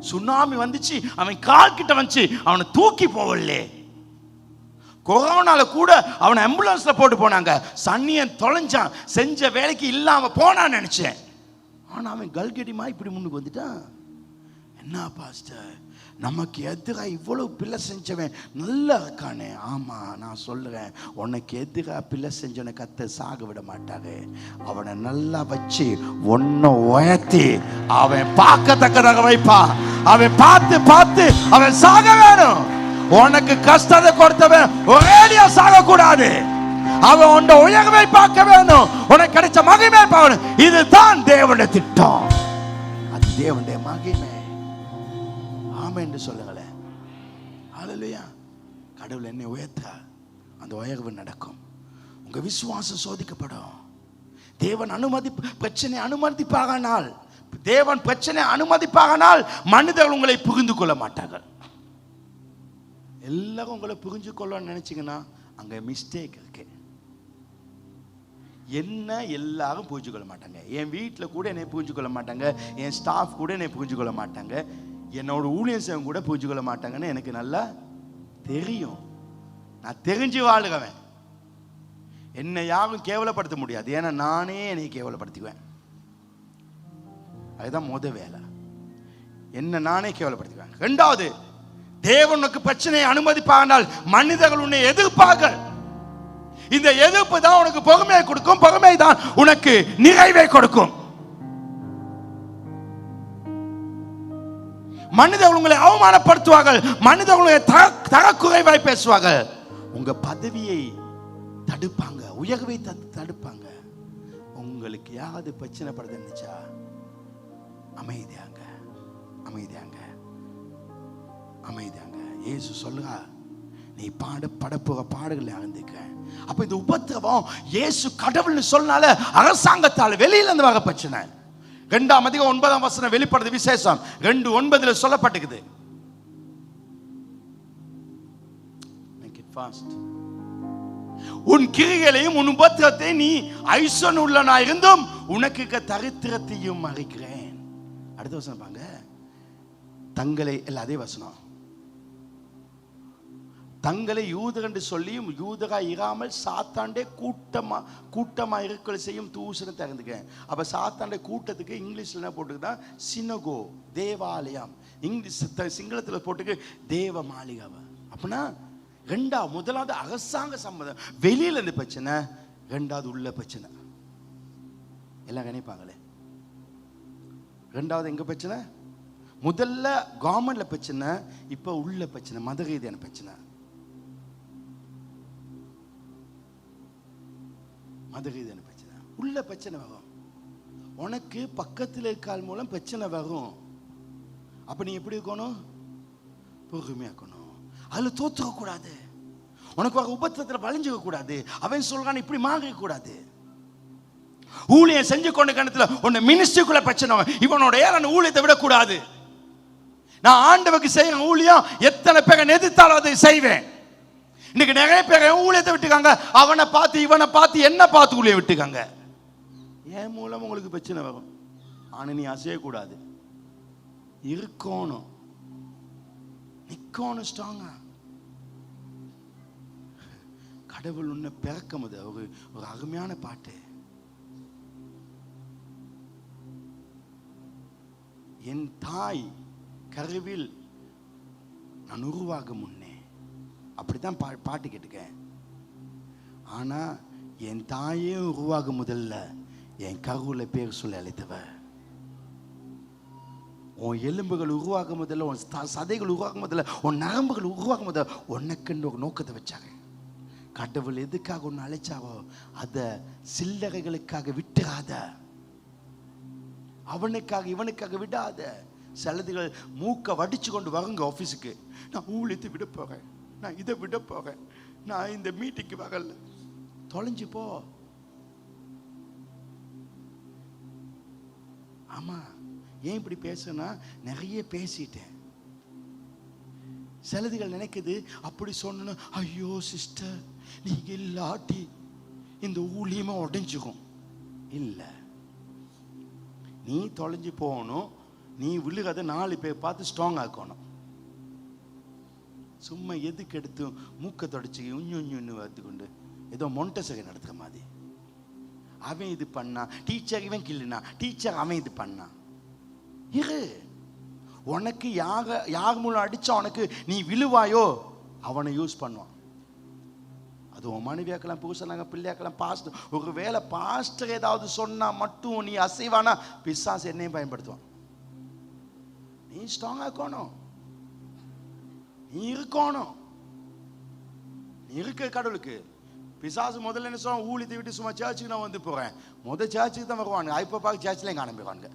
சுனாமி வந்துச்சு, அவன் கால் கிட்ட வந்துச்சு, அவனை தூக்கி போகல. கொரோனால கூட அவனை ஆம்புலன்ஸ்ல போட்டு போனாங்க. சன்னியன் தொலைஞ்சான், செஞ்ச வேலைக்கு இல்லாம போனான்னு நினைச்சேன். ஆனா அவன் கல்கடிமா இப்படி முன்னுக்கு வந்துட்டான். என்ன பாஸ்டர், நமக்கு எதிராக இவ்வளவு பிள்ளை செஞ்சவன் நல்லா இருக்கானே. ஆமா, நான் சொல்லுறேன், உனக்கு எதிராக பிள்ளை செஞ்சவனை கத்த சாக விட மாட்டாரு. அவனை நல்லா வச்சு ஒன்ன உயர்த்தி அவன் பார்க்கத்தக்கதாக வைப்பா. அவன் பார்த்து பார்த்து அவன் சாக வேணும். உனக்கு கஷ்டத்தை கொடுத்தவன் ஒரேடியா சாக கூடாது. அவன் உன்னை உயர்வை பார்க்க வேணும், உனக்கு கிடைச்ச மகிமை பார்க்கணும். இதுதான் தேவனுடைய திட்டம், அது தேவனுடைய மகிமை. ஆமென் என்று சொல்லுங்களேன். ஹல்லேலூயா. கடவுள் என்னை உயர்த்தா, அந்த உயர்வு நடக்கும். உங்க விசுவாசம் சோதிக்கப்படும். தேவன் பிரச்சனை அனுமதிப்பாகனால், தேவன் பிரச்சனை அனுமதிப்பாகனால் மனிதர்கள் உங்களை புரிந்து கொள்ள மாட்டார்கள். எல்லாரும் உங்களை புரிஞ்சு கொள்ளணும்னு நினைச்சீங்கன்னா அங்க மிஸ்டேக் இருக்கு. என்ன எல்லாரும் புரிஞ்சு கொள்ள மாட்டாங்க. என் வீட்டில் கூட என்னை புரிஞ்சு கொள்ள மாட்டாங்க, என் ஸ்டாஃப் கூட என்னை புரிஞ்சு கொள்ள மாட்டாங்க, என்னோட ஊழியர் சேவன் கூட புரிஞ்சு கொள்ள மாட்டாங்கன்னு எனக்கு நல்லா தெரியும். நான் தெரிஞ்சு வாழுகிறவன். என்னை யாரும் கேவலப்படுத்த முடியாது, ஏன்னா நானே என்னை கேவலப்படுத்திக்குவேன். அதுதான் முத வேலை, என்ன நானே கேவலப்படுத்திக்குவேன். ரெண்டாவது, தேவனுக்கு பிரச்சனையை அனுமதிப்பானால் மனிதர்கள் உன்னை எதிர்ப்பார்கள். இந்த எதிர்ப்பு தான் உனக்கு பொறுமையை கொடுக்கும், பொறுமை தான் உனக்கு நிறைவை கொடுக்கும். மனிதர்கள் உங்களை அவமானப்படுத்துவார்கள், மனிதர்கள் தரக்குறைவாய் பேசுவார்கள், உங்க பதவியை தடுப்பாங்க, உயர்வை தடுப்பாங்க. உங்களுக்கு யாவது பிரச்சனை படுது நினைச்சா அமைதியாங்க, அமைதியாங்க, அமைதியாங்க. இயேசு சொல்லுங்க, நீ படப்புற பாடுகளை அறிந்துக்க. அப்ப இந்த உபத்திரவம் இயேசு கடவுள்னு சொன்னால அரசாங்கத்தால் வெளியில இருந்து வர பிரச்சனை. 2:9 வெளிப்படுது விசேஷம் 2:9 சொல்லப்பட்டிருக்குது. உன் கிரிகளையும் உன் உபத்திரத்தை நீ ஐஸ்வர்யம் உள்ளவனாய் இருந்தும் உனக்கு தரித்திரத்தையும் மறைக்கிறேன். அடுத்த வசனம் பாங்க. தங்களை இல்ல அதே வசனம், தங்களை யூதர் என்று சொல்லியும் யூதராய் இராமல் சாத்தாண்டே கூட்டமா இருக்க செய்யும் தூசணத்தை தெரிந்துக்க. அப்ப சாத்தாண்டே கூட்டத்துக்கு இங்கிலீஷ்ல என்ன போட்டுக்குதா? சினகோ, தேவாலயம். இங்கிலீஷ் சிங்களத்தில் போட்டுக்கு தேவ மாளிகாவை. அப்படின்னா முதலாவது அரசாங்க சம்மதம், வெளியில இருந்து பிரச்சனை. ரெண்டாவது உள்ள பிரச்சனை. எல்லாம் நினைப்பாங்களே, ரெண்டாவது எங்க பிரச்சனை? முதல்ல கவர்மெண்ட்ல பிரச்சனை, இப்ப உள்ள பிரச்சனை, மத ரீதியான பிரச்சனை. மத ரீதியான பிரச்சனை, உள்ள பிரச்சனை வரும். உனக்கு பக்கத்தில் இருக்கால் மூலம் பிரச்சனை வரும். அப்ப நீ எப்படி இருக்கணும்? பொறுமையா இருக்கணும். அதுல தோத்துக்க கூடாது. உனக்கு வர உபத்திரத்தில் வளைஞ்சுக்க கூடாது. அவன் சொல்றான் இப்படி மாறிக்க கூடாது. ஊழியம் செஞ்சு கொண்ட கணத்துல உன்னை மினிஸ்ட்ரிக்குள்ள பிரச்சனை, இவனோட ஏன் ஊழியத்தை விடக்கூடாது. நான் ஆண்டவருக்கு செய்யற ஊழியம் எத்தனை பேரை எதிர்த்தாலும் அதை செய்வேன். இன்னைக்கு நிறைய பேர் ஊழியத்தை விட்டுக்காங்க, அவனை பார்த்து இவனை பார்த்து என்ன பார்த்து ஊழியம் விட்டுக்காங்க. என் மூலம் உங்களுக்கு பிரச்சனை வரும். ஆனா நீ அசையக்கூடாது, இருக்கணும், நிக்கணும் ஸ்ட்ராங்கா. கடவுள் உன்னை பிறக்கும் போது ஒரு அருமையான பாட்டு, என் தாய் கருவில் நான் உருவாக முன்னே அப்படித்தான் பாட்டு கேட்டுக்கேன். ஆனா என் தாயே உருவாகும் முதல்ல என் கருவுல பேர் சொல்லி அழைத்தவ. உன் எலும்புகள் உருவாகும் முதல்ல, உன் சதைகள் உருவாகும் முதல்ல, உன் நரம்புகள் உருவாகும் முதல்ல உனக்குன்னு ஒரு நோக்கத்தை வச்சாங்க. கடவுள் எதுக்காக ஒன்று அழைச்சாவோ அதை சில்லறைகளுக்காக விட்டுறாத, அவனுக்காக இவனுக்காக விடாத. சிலதுகள் மூக்க வடிச்சு கொண்டு வருங்க ஆஃபீஸுக்கு, நான் ஊழியத்தை விட போகிறேன், நான் இதை விட போகிறேன், நான் இந்த மீட்டிங்கு வரல. தொலைஞ்சு போ. ஆமா, ஏன் இப்படி பேசுனா நிறைய பேசிட்டேன். சிலதுகள் நினைக்குது அப்படி சொன்ன, ஐயோ சிஸ்டர் நீங்க இல்லாட்டி இந்த ஊழியமா உடைஞ்சுக்கும். இல்லை, நீ தொலைஞ்சு போகணும், நீ விழுகாத 4 பேர் பார்த்து ஸ்ட்ராங் ஆக்கணும். சும்மா எதுக்கு எடுத்து மூக்க தொடச்சி உன்னு வந்து கொண்டு ஏதோ மொண்டசகை நடத்துற மாதிரி. அவன் இது பண்ணா டீச்சர், இவன் கிள்ளினா டீச்சர், அவன் இது பண்ணா. இரு, உனக்கு யார் மூலம் அடிச்சா உனக்கு நீ விழுவாயோ அவனை யூஸ் பண்ணுவான். அது உன் மனைவியாக்கலாம், புருஷனாங்க, பிள்ளையாக்கலாம், பாஸ்டர். ஒரு வேளை பாஸ்டர் ஏதாவது சொன்னா மட்டும் நீ அசைவானா பிசாசு என்னையும் பயன்படுத்துவான். நீ ஸ்ட்ராங் ஆக்கணும், நீ இருக்கணும், நீ இருக்க கடவுளுக்கு. பிசாசு முதல்ல என்ன சொல்ல, ஊழியத்தை விட்டு சும்மா சர்ச்சுக்கு நான் வந்து போறேன். முதல் சர்ச்சுக்கு தான் வருவானுங்க, இப்போ பார்க்க சர்ச்சில் காண போயிடுவானுங்க.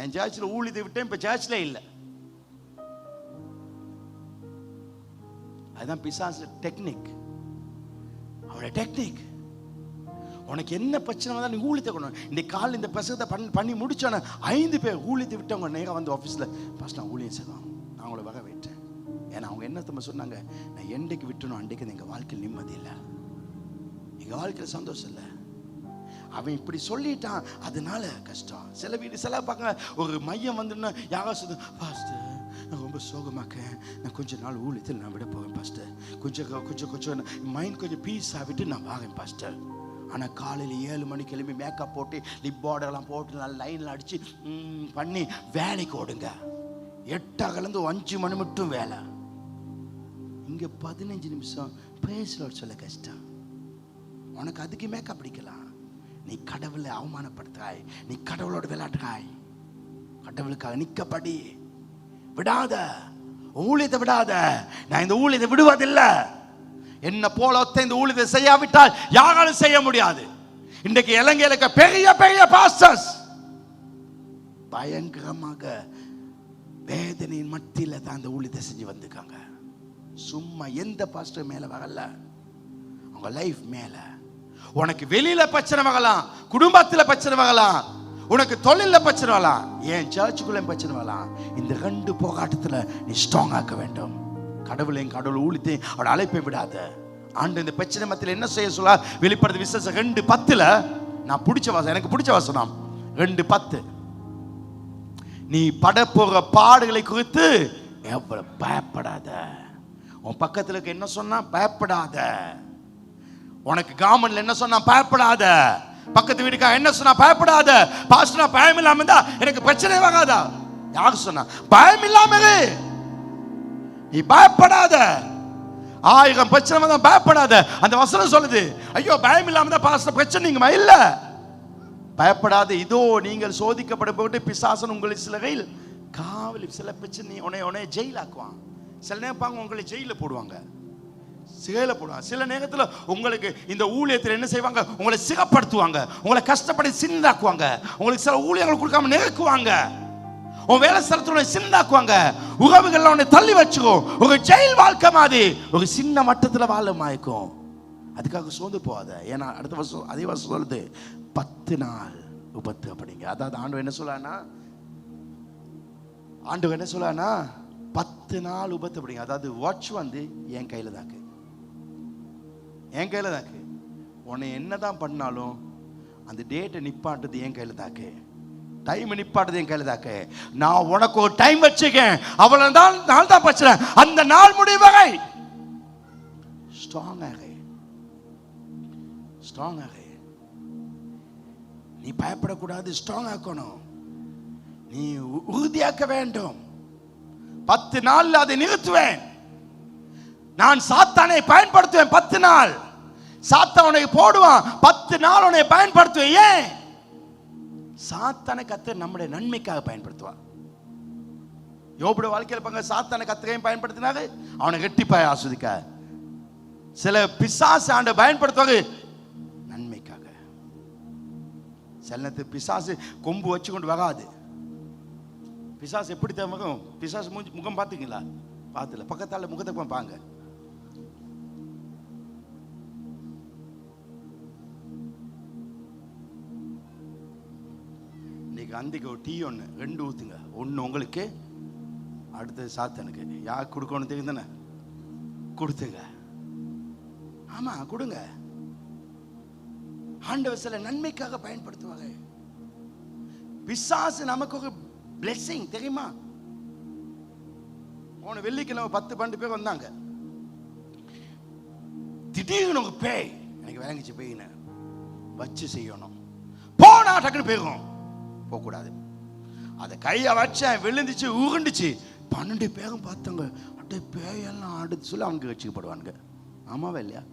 என் சர்ச்சில் ஊழியத்தை விட்டேன், இப்போ சர்ச்சில் இல்லை. அதுதான் பிசாசு டெக்னிக், அவனோட டெக்னிக். உனக்கு என்ன பிரச்சனை வந்தால் நீ ஊழியத்தை கொண்டு. இந்த கால் இந்த பிரசவத்தை பண்ணி முடிச்சோன்னே 5 பேர் ஊழியத்தை விட்டவங்க நேராக வந்து ஆஃபீஸில் ஃபர்ஸ்ட் நான் ஊழியம் செய்வான், நான் அவங்கள வர விட்டேன். ஏன்னா அவங்க என்ன தம்ம சொன்னாங்க, நான் என்றைக்கு விட்டணும் அன்றைக்கு எங்கள் வாழ்க்கையில் நிம்மதி இல்லை, எங்கள் வாழ்க்கையில் சந்தோஷம் இல்லை. அவன் இப்படி சொல்லிட்டான், அதனால கஷ்டம். சில வீடு சில பார்க்க ஒரு மையம் வந்துன்னா யாரோ சொல்லுது, பாஸ்டர் நான் ரொம்ப சோகமாக்கேன், நான் கொஞ்ச நாள் ஊழியத்தில் நான் விட போவேன் பாஸ்டர், கொஞ்சம் மைண்ட் கொஞ்சம் பீஸ் ஆகிட்டு நான் வாங்கேன் பாஸ்டர். ஆனால் காலையில் 7 மணிக்கு எழுப்பி மேக்கப் போட்டு லிப் பார்டர்லாம் போட்டு நல்லா லைனில் அடித்து பண்ணி வேலைக்கு ஓடுங்க. 8 5 மணி மட்டும் வேலை. இங்கே 15 நிமிஷம் பேசலோடு சொல்ல கஷ்டம். உனக்கு அதுக்கு மேக்கப் பிடிக்கலாம். நீ கடவுளை அவமானப்படுத்தாய், நீ கடவுளோட விளையாட்டுறாய். கடவுளுக்காக நிக்கப்படி, விடாத, ஊழியத்தை விடாத. நான் இந்த ஊழியத்தை விடுவதில்லை. என்ன போல இந்த ஊழியத்தை செய்யாவிட்டால் யாராலும் செய்ய முடியாது. இன்றைக்கு இலங்கையில பெரிய பெரிய பாஸ்டர்ஸ் பயங்கரமாக வேதனையின் மத்தியில தான் அந்த ஊழியத்தை செஞ்சு வந்திருக்காங்க. சும்மா எந்த பாஸ்டர் மேல வரல, அவங்க லைஃப் மேல. உனக்கு வெளியில பிரச்சனை வரலாம், குடும்பத்துல பிரச்சனை வரலாம், உனக்கு தொழில பிரச்சனை வரலாம், ஏன் சர்ச்சுக்குள்ள பிரச்சனை வரலாம். இந்த 2 போராட்டத்துல நீ ஸ்ட்ராங் ஆக்க வேண்டும். கடவுளையும் கடவுள் ஊழியத்தையும் அவட அழைப்பை விடாத. ஆண்டு இந்த பிரச்சனை மத்தியில் என்ன செய்ய சொல்ல, வெளிப்படுத்த விசேஷம் 2:10 நான் பிடிச்ச வாசம், எனக்கு பிடிச்ச வாசனம் 2:10. நீ படப்போற பாடுகளை குறித்து எவ்வளவு பயப்படாத. உன் பக்கத்துல இருக்க என்ன சொன்னா பயப்படாத. உனக்கு கவர்மெண்ட்ல என்ன சொன்னா பயப்படாத. பக்கத்து வீட்டுக்காக என்ன சொன்னா பயப்படாத. பாஸ்டர் பயம் இல்லாம இருந்தா எனக்கு பிரச்சனை வராதா? யாரு சொன்னா பயம் இல்லாம நீ பயப்படாத. 1000 பிரச்சனை வந்தா பயப்படாத. அந்த வசனம் சொல்லுது, ஐயோ பயம் இல்லாம தான் பாஸ்டர் பிரச்சனைங்கம்மா. இல்ல, பயப்படாத. இதோ நீங்கள் சோதிக்கப்படும் போது பிசாசன் உங்களை சில கையில் காவல். சில பிரச்சனை உன்னை ஜெயில் ஆக்குவான். சில நேரம் உங்களை ஜெயில போடுவாங்க, சிகையில போடுவாங்க. சில நேரத்தில் உங்களுக்கு இந்த ஊழியத்தில் என்ன செய்வாங்க, உங்களை சிகப்படுத்துவாங்க, உங்களை கஷ்டப்பட்டு சின்னதாக்குவாங்க, உங்களுக்கு சில ஊழியர்கள் கொடுக்காம நெருக்குவாங்க, உன் வேலை ஸ்தலத்துல சின்னதாக்குவாங்க, உறவுகள் உன்னை தள்ளி வச்சுக்கோ. ஒரு ஜெயில் வாழ்க்கை மாதிரி ஒரு சின்ன மட்டத்தில் வாழ மாய்க்கும். அதுக்காக சோர்ந்து போகாத. ஏன்னா அடுத்த வருஷம் அதே வருஷம் சொல்லுது 10 நாள் உபத்து அப்படிங்க. அதாவது ஆண்டவர் என்ன சொல்லானா, 10 நாள் உபத்து அப்படிங்க. அதாவது வாட்ச் வந்து என் கையில தாக்கு, என் கையில தாக்கு. உன்னை என்னதான் பண்ணாலும் அந்த டேட்டை நிப்பாட்டுறது என் கையில தாக்கு, டைம் நிப்பாட்டுறது என் கையில தாக்கு. நான் உனக்கு ஒரு டைம் வச்சுக்கேன், அவ்வளவு நாள் தான் பிரச்சனை. அந்த நாள் முடிவகை ஸ்ட்ராங் ஆக, ஸ்ட்ராங் ஆக. நீ பயப்படக்கூடாது, ஸ்ட்ராங் ஆக்கணும், நீ உறுதியாக்க வேண்டும். 10 நாள்ல அதை நிறுத்துவேன். நான் சாத்தானை பயன்படுத்துவேன் 10 நாள். சாத்தானை போடுவான் 10 நாள் உன்னை பயன்படுத்துவேன். ஏன்? சாத்தானை கர்த்தர் நம்முடைய நன்மைக்காக பயன்படுத்துவார். யோபுடைய வாழ்க்கையில் பாருங்க, சாத்தானை கர்த்தரையும் பயன்படுத்தினாரு, அவனை ரெட்டிப்பாய் ஆஸ்வதிக்க. சில பிசாசு ஆண்டை பயன்படுத்துவாரு நன்மைக்காக. சில நேரத்துக்கு பிசாசு கொம்பு வச்சு கொண்டு வராது. பிசாசு எப்படி வரும்? பிசாசு முகம் பார்த்துங்களா? பார்த்துல பக்கத்தால முகத்தை பாங்க. இன்னைக்கு அந்திக்கு ஒரு டீ ஒன்று 2 ஊத்துங்க. ஒன்று உங்களுக்கு, அடுத்தது சாத்தனுக்கு. யார் கொடுக்கணும் தெரியும் தானே? கொடுத்துங்க. ஆமா கொடுங்க. ஆண்டவர் சில நன்மைக்காக பயன்படுத்துவாங்க. பிசாசு நமக்கு ஒரு பிளெஸிங் தெரியுமா? போன வெள்ளிக்கிழமை 10-12 பேர் வந்தாங்க. திடீர்னு ஒரு பேய் எனக்கு விளங்கிச்சு. பேயின வச்சு செய்யணும், போனா டக்குன்னு போயிடும். போகக்கூடாது. அதை கையை வச்சேன், விழுந்துச்சு, உருண்டுச்சு. 12 பேரும் பார்த்தாங்க. அப்படியே பேயெல்லாம் ஆடுது சொல்லி அவங்க வச்சுக்கப்படுவானுங்க. ஆமாவா இல்லையா?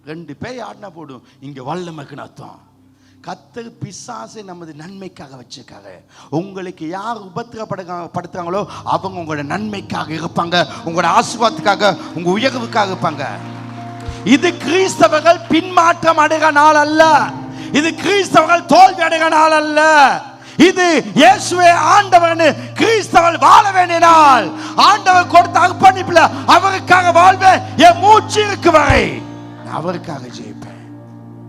2 பேய் ஆடினா போடும், இங்க வல்லமைக்குன்னு அர்த்தம். கர்த்தர் பிசாசை நமது நன்மைக்காக வச்சிருக்காங்க. உங்களுக்கு யார் உபத்திரப்படுத்துறாங்களோ அவங்க உங்களோட நன்மைக்காக இருப்பாங்க, உங்களோட ஆசீர்வாதத்துக்காக, உங்க உயர்வுக்காக இருப்பாங்க. இது கிறிஸ்தவர்கள் பின்மாற்றம் அடைகிற நாள் அல்ல. இது கிறிஸ்தவர்கள் தோல்வி அடைகிற நாள் அல்ல. இது இயேசுவே ஆண்டவன் கிறிஸ்தவர்கள் வாழ வேண்டிய நாள். ஆண்டவர் கொடுத்த அர்ப்பணிப்புல அவருக்காக வாழ்வேன். என் மூச்சு இருக்கு வரை அவருக்காக ஜெயிப்பேன்.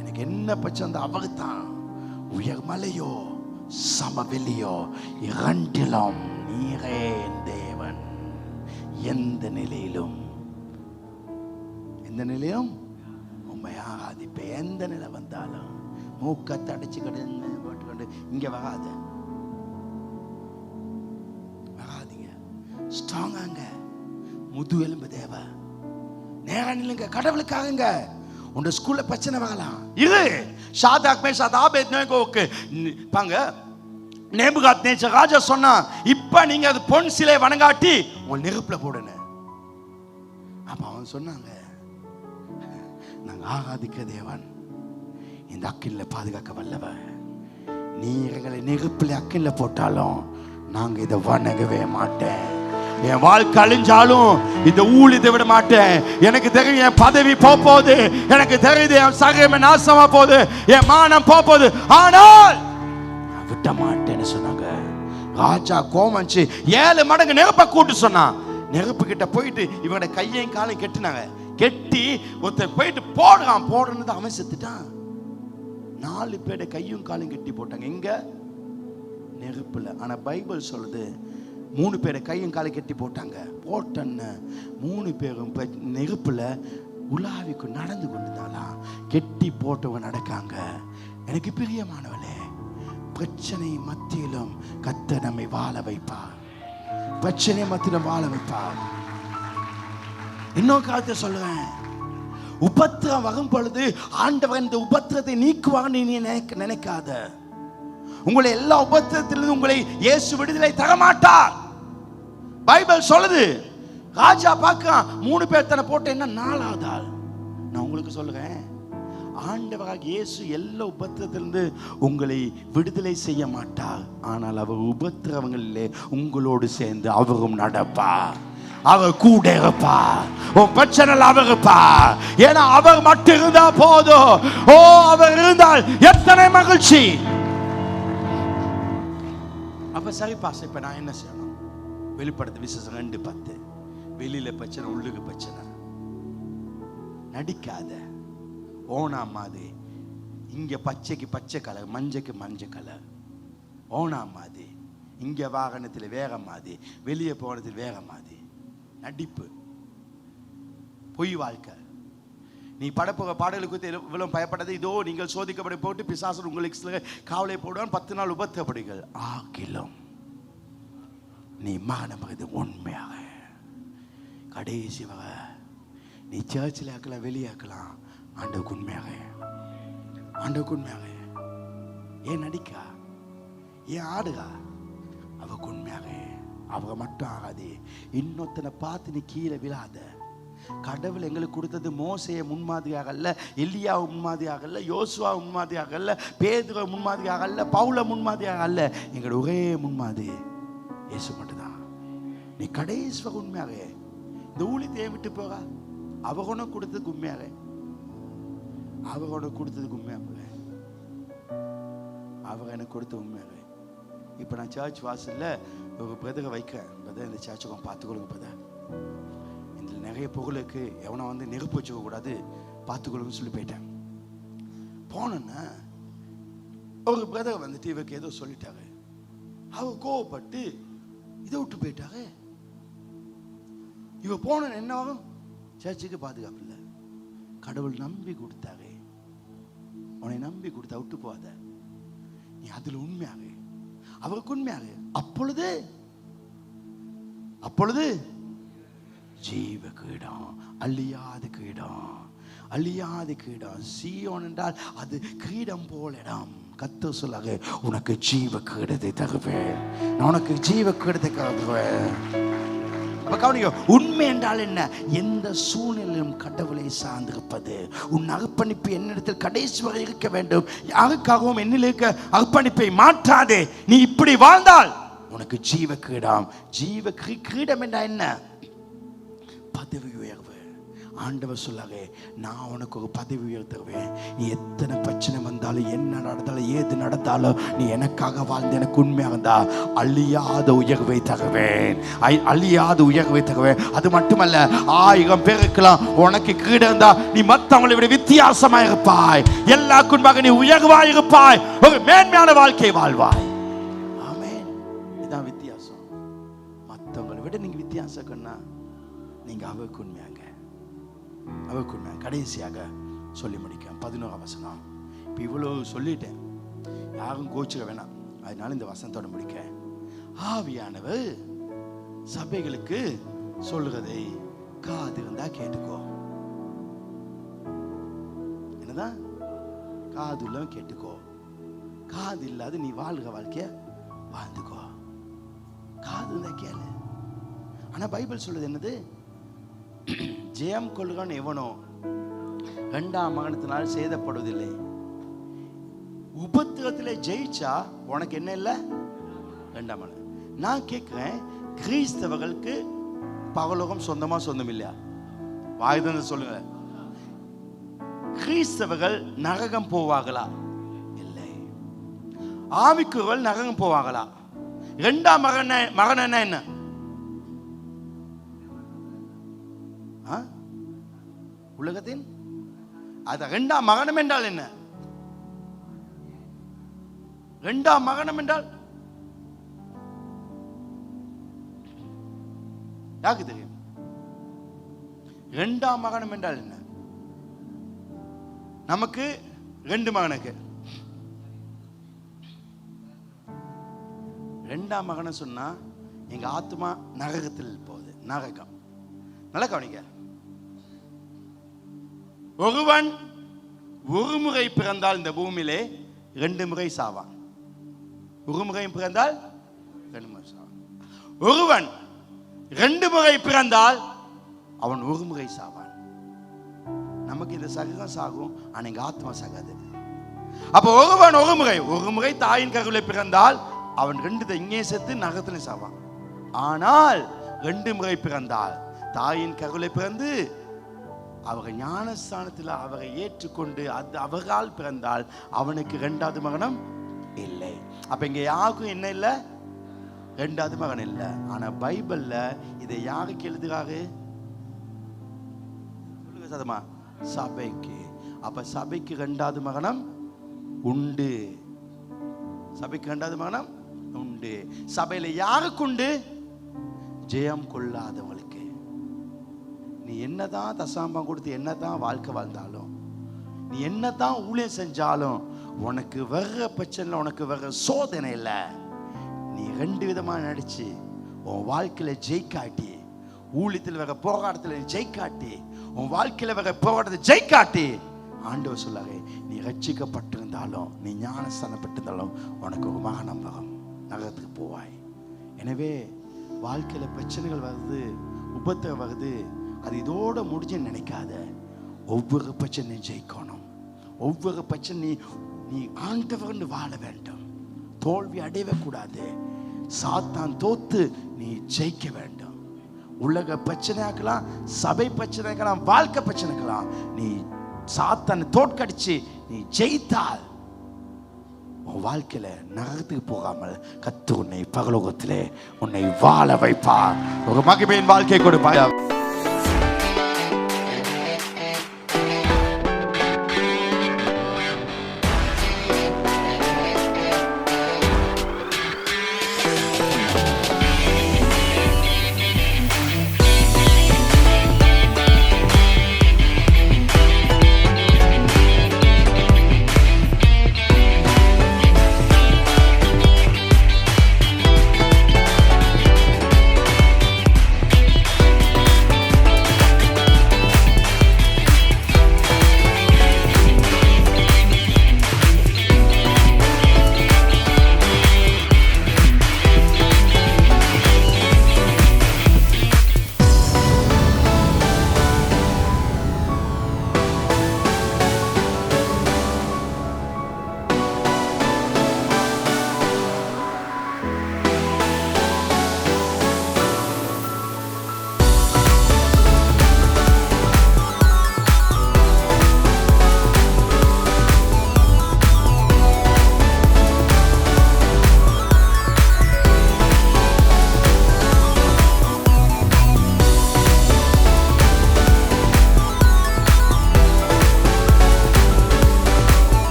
எனக்கு என்ன பச்சை அவரு தான். உயர் மலையோ சமவெளியோ இரண்டிலும் நீரே தேவன். எந்த நிலையிலும் உண்மை ஆராதிப்பேன். எந்த நிலை வந்தாலும் மூக்கத்தை அடைச்சு கிடந்து போட்டுக்கொண்டு இங்க வராதீங்க. ஸ்ட்ராங்காங்க, முது எலும்பு தேவை. நேரம் இல்லைங்க, கடவுளுக்காகங்க. உங்க ஸ்கூல்ல பிரச்சனை வரலாம். இது ஷாதாக் மேஷாக் ஆபேத்நேகோவுக்கு பாங்க நேபுகாத்நேச்சர் ராஜா சொன்னா, இப்ப நீங்க அது பொன் சிலை வணங்காட்டி உங்க நெருப்புல போடுங்க. அப்ப அவன் சொன்னாங்க, நாங்க ஆராதிக்கிற தேவன் இந்த அக்கில்ல பாதுகாக்க வல்லவர். நீர் எங்களை நெருப்புல அக்கில்ல போட்டாலும் நாங்க இதை வணங்கவே மாட்டேன். என் வாழ்க்கை அழிஞ்சாலும் இந்த ஊழியத்தை விட மாட்டேன். எனக்கு தெரியும் என் பதவி போகுது, எனக்கு தெரியுது என் சகமே நாசமா போகுது, என் மானம் போகுது, ஆனால் நான் விட்ட மாட்டேன்னு சொன்னாங்க. ராஜா கோமச்சு 7 மடங்கு நெருப்பை கூட்டு சொன்னான். நெருப்பு கிட்ட போயிட்டு இவனோட கையையும் காலையும் கெட்டினாங்க. கெட்டி ஒருத்தர் போயிட்டு போடுறது அவன் செத்துட்டான். 4 பேருடைய கையும் காலையும் கெட்டி போட்டாங்க. எங்க? நெருப்புல. ஆனா பைபிள் சொல்லுது 3 பேரை கையும் காலை கட்டி போட்டாங்க. போட்டன்னு 3 பேரும் நெருப்புல உலாவிக்கு நடந்து கொண்டுதாலாம். கெட்டி போட்டவங்க நடக்காங்க. எனக்கு பிரியமானவளே, பிரச்சனை மத்தியிலும் கர்த்தர் நம்மை வாழ வைப்பார். பிரச்சனை மத்தியிலும் வாழ வைப்பார். இன்னொரு காலத்தை சொல்லுவேன், உபத்திரம் வரும் பொழுது ஆண்டவர் இந்த உபத்திரத்தை நீக்குவான்னு நீ நினைக்காத. உங்களை எல்லா உபத்திரத்திலிருந்து உங்களை இயேசு விடுதலை தரமாட்டார். பைபிள் சொல்லுது. ராஜா பார்க்கிறான், 3 பேர் தன்னை போட்ட என்ன 4வது ஆள். நான் உங்களுக்கு சொல்லுறேன், ஆண்டவராக இயேசு எல்லா உபத்திரத்திலிருந்து உங்களை விடுதலை செய்ய மாட்டார். ஆனால் அவர் உபத்திரவங்களிலே உங்களோடு சேர்ந்து அவரும் நடப்பார். அவர் கூட இருப்பார். உன் பிரச்சனை அவர் இருப்பார். ஏன்னா அவர் மட்டும் இருந்தா போதும். ஓ, அவர் இருந்தால் எத்தனை மகிழ்ச்சி. அப்ப சரி பாஸ், இப்ப நான் என்ன செய்யணும்? வெளிப்படுத்த விசேஷம் 2:10. வெளியில பிரச்சனை, உள்ளுக்கு பிரச்சனை. நடிக்காத. ஓனா மாதிரி இங்க பச்சைக்கு பச்சை கலர், மஞ்சக்கு மஞ்சள் கலர். ஓனா மாதிரி இங்க வாகனத்தில் வேற மாதிரி, வெளியே போனதில் வேற மாதிரி. நடிப்பு, பொய் வாழ்க்கை. நீ படப்போக பாடலுக்கு இவ்வளவு பயப்படாது. இதோ நீங்கள் சோதிக்கப்பட போட்டு பிசாசு உங்களுக்கு காவலை போடுவான், 10 நாள் உபத்திரப்படுங்கள். ஆகிலும் நீ மகனமது உண்மையாக கடைசி வர நீ சர்ச்சில் ஆக்கலாம், வெளியாக்கலாம். ஆண்டவுக்கு உண்மையாக, ஆண்டவுக்கு உண்மையாக. ஏன் நடிக்கா? ஏன் ஆடுகா? அவக்கு உண்மையாக அவரை மட்டும் ஆகாதே. இன்னொருத்தனை பார்த்து நீ கீழே விழாத. கடவுள் எங்களுக்கு கொடுத்தது மோசையை முன்மாதிரியாக அல்ல, எலியாவை முன்மாதிரியாக அல்ல, யோசுவா முன்மாதிரியாக அல்ல, பேதுருவை முன்மாதிரியாக அல்ல, பவுலை முன்மாதிரியாக அல்ல. எங்களோட ஒரே முன்மாதிரி இயேசு மட்டும்தான். நீ கடைசி உண்மையாக இந்த ஊழியத்தை விட்டு போக அவகொன கொடுத்ததுக்கு உண்மையாக, அவகொன கொடுத்ததுக்கு உண்மையாக, அவங்க எனக்கு கொடுத்த உண்மையாக. இப்போ நான் சர்ச் வாசலில் ஒரு பிரதரை வைக்கிறேன். பிரதர், இந்த சர்ச்சுக்கு பார்த்துக்கொள்ளுங்க பிரதர், இதில் நிறைய பொருளுக்கு எவனை வந்து நெருப்பு வச்சுக்க கூடாது, பார்த்துக்கொள்ளுங்கன்னு சொல்லி போயிட்டேன். போனேன்னா ஒரு பிரதர் வந்துட்டு இவருக்கு ஏதோ சொல்லிட்டாரு. அவர் கோவப்பட்டு இதை விட்டு போயிட்டாரு. இவ போன என்ன ஆகும்? சர்ச்சுக்கு பாதுகாப்பு இல்லை. கடவுள் நம்பி கொடுத்தாரு. உன்னை நம்பி கொடுத்தா விட்டு போகாத. நீ அதுல உண்மையாக, அவருக்கு உண்மையாக. அப்பொழுது ஜீவ கிரீடம், அழியாத கிரீடம், அழியாத கிரீடம். சீயோன் என்றால் அது கிரீடம் போல இடம். கர்த்தர் சொல்லாக, உனக்கு ஜீவ கிரீடத்தை தருவேன், நான் உனக்கு ஜீவ கிரீடத்தை தருவேன். உண்மை என்றால் என்ன? எந்த சூழ்நிலையிலும் கடவுளை சார்ந்திருப்பது. உன் அர்ப்பணிப்பு என்னிடத்தில் கடைசி வரை இருக்க வேண்டும். யாருக்காகவும் என்னில் இருக்க அர்ப்பணிப்பை மாற்றாதே. நீ இப்படி வாழ்ந்தால் உனக்கு ஜீவ கிரீடம். ஜீவ கிரீடம் என்றால் என்ன? பதவி உயர்வு. ஆண்டவர் சொல்லாக, நான் உனக்கு ஒரு பதவி உயர்வு தருவேன். நீ எத்தனை பிரச்சனை வந்தாலும், என்ன நடந்தாலும், ஏது நடந்தாலும், நீ எனக்காக வாழ்ந்து எனக்கு உண்மையாக இருந்தா அழியாத உயர்வை தருவேன், அழியாத உயர்வை தருவேன். அது மட்டுமல்ல, 1000 பேர் இருக்கலாம், உனக்கு கீழே இருந்தா நீ மற்றவங்களை விட வித்தியாசமா இருப்பாய். எல்லாருக்கும் முன்பாக நீ உயர்வாய் இருப்பாய், ஒரு மேன்மையான வாழ்க்கை வாழ்வாய். ஆமென். இதுதான் வித்தியாசம். மற்றவங்களை விட நீங்க வித்தியாசம்னா நீங்க அவருக்கு உண்மையாங்க, அவருக்கு உண்மை. கடைசியாக சொல்லி முடிக்க 11ஆம் வசனம். இப்போ இவ்வளவு சொல்லிட்டேன், யாரும் கோச்சிக்க வேணாம். அதனால இந்த வசனத்தோட முடிக்க, ஆவியானவர் சபைகளுக்கு சொல்லுறதை காது இருந்தா கேட்டுக்கோ. என்னதான்? காது இல்லாம கேட்டுக்கோ. காது இல்லாத நீ வாழ்கிற வாழ்க்கைய வாழ்ந்துக்கோ. காது இருந்தா கேளு. ஆனா பைபிள் சொல்லுது என்னது? ஜெயம் கொள்ளுகான் எவனோ 2ஆம் மரணத்தினால் சேதப்படுவதில்லை. உபத்திரத்திலே ஜெயிச்சா உனக்கு என்ன இல்லை? 2ஆம் மரணம். நான் கேட்கிறேன், கிறிஸ்தவர்களுக்கு பரலோகம் சொந்தமா சொந்தம் இல்லையா? வாய்தான் சொல்லுங்க. கிறிஸ்தவர்கள் நரகம் போவார்களா? இல்லை. ஆவிக்குரியவர்கள் நரகம் போவாங்களா? 2ஆம் மரணம் என்ன? உலகத்தின் அது 2ஆம் மரணம் என்றால் என்ன? 2ஆம் மரணம் என்றால் யாருக்கு தெரியும்? 2ஆம் மரணம் என்றால் என்ன? நமக்கு 2 மகனுக்கு 2ஆம் மகனை சொன்னா எங்க ஆத்மா நரகத்தில் போகுது. நரகம். நல்லா கவனிக்க. ஒருவன் ஒரு முறை பிறந்தால் இந்த பூமியிலே 2 முறை சாவான். ஒரு முறை பிறந்தால் 2 முறை சாவான். ஒருவன் 2 முறை பிறந்தால் அவன் ஒரு முறை சாவான். நமக்கு இந்த சரீரம் சாகும், ஆனா எங்க ஆத்மா சாகாது. அப்ப ஒருவன் ஒரு முறை தாயின் கருவிலே பிறந்தால் அவன் 2 இங்கே செத்து நரகத்திலே சாவான். ஆனால் 2 முறை பிறந்தால் தாயின் கருவிலே பிறந்து அவர்கள் ஞானஸ்தானத்தில் அவரை ஏற்றுக்கொண்டு அது அவரால் பிறந்தால் அவனுக்கு 2வது மகனம் இல்லை. அப்ப இங்க யாருக்கும் என்ன இல்லை? 2வது மகன் இல்லை. ஆனா பைபிள்ல இதை யாருக்கு எழுதுறாரு? சொல்லுங்க சதமா. சபைக்கு. அப்ப சபைக்கு 2வது மகனம் உண்டு. சபைக்கு 2வது மகனம் உண்டு. சபையில யாருக்கு உண்டு? ஜெயம் கொள்ளாதவங்களுக்கு. நீ என்னதான் தசாம்பம் கொடுத்து என்னதான் வாழ்க்கை வாழ்ந்தாலும், நீ என்னதான் ஊழியம் செஞ்சாலும், உனக்கு வர்ற பிரச்சனை, உனக்கு வர்ற சோதனை இல்லை. நீ 2 விதமா நடிச்சு உன் வாழ்க்கையில ஜெயிக்காட்டி, ஊழியத்தில் வர போராட்டத்தில் ஜெயிக்காட்டி, உன் வாழ்க்கையில வர போராட்டத்தை ஜெயிக்காட்டி, ஆண்டவர் சொல்லாரு, நீ ரட்சிக்கப்பட்டிருந்தாலும், நீ ஞானஸ்தானப்பட்டிருந்தாலும் உனக்கு ஒரு மரணம் வரும், நரகத்துக்கு போவாய். எனவே வாழ்க்கையில பிரச்சனைகள் வருது, உபத்திரம் வருது, அது இதோட முடிஞ்சு நினைக்காத. ஒவ்வொரு பிரச்சனையும் ஜெயிக்கணும். ஒவ்வொரு பிரச்சனை நீ ஆண்டவர்னு வாழ வேண்டும். தோல்வி அடையவே கூடாது. சாத்தான் தோத்து நீ ஜெயிக்க வேண்டும். உலக பிரச்சனையாக்கலாம், சபை பிரச்சனைக்கலாம், வாழ்க்கை பிரச்சனைக்கலாம், நீ சாத்தானை தோற்கடிச்சு நீ ஜெயித்தால் உன் வாழ்க்கையில நரகத்துக்கு போகாமல் கர்த்தர் உன்னை பரலோகத்திலே உன்னை வாழ வைப்பார். ஒரு மகிமையின் வாழ்க்கை கொடுப்பார்.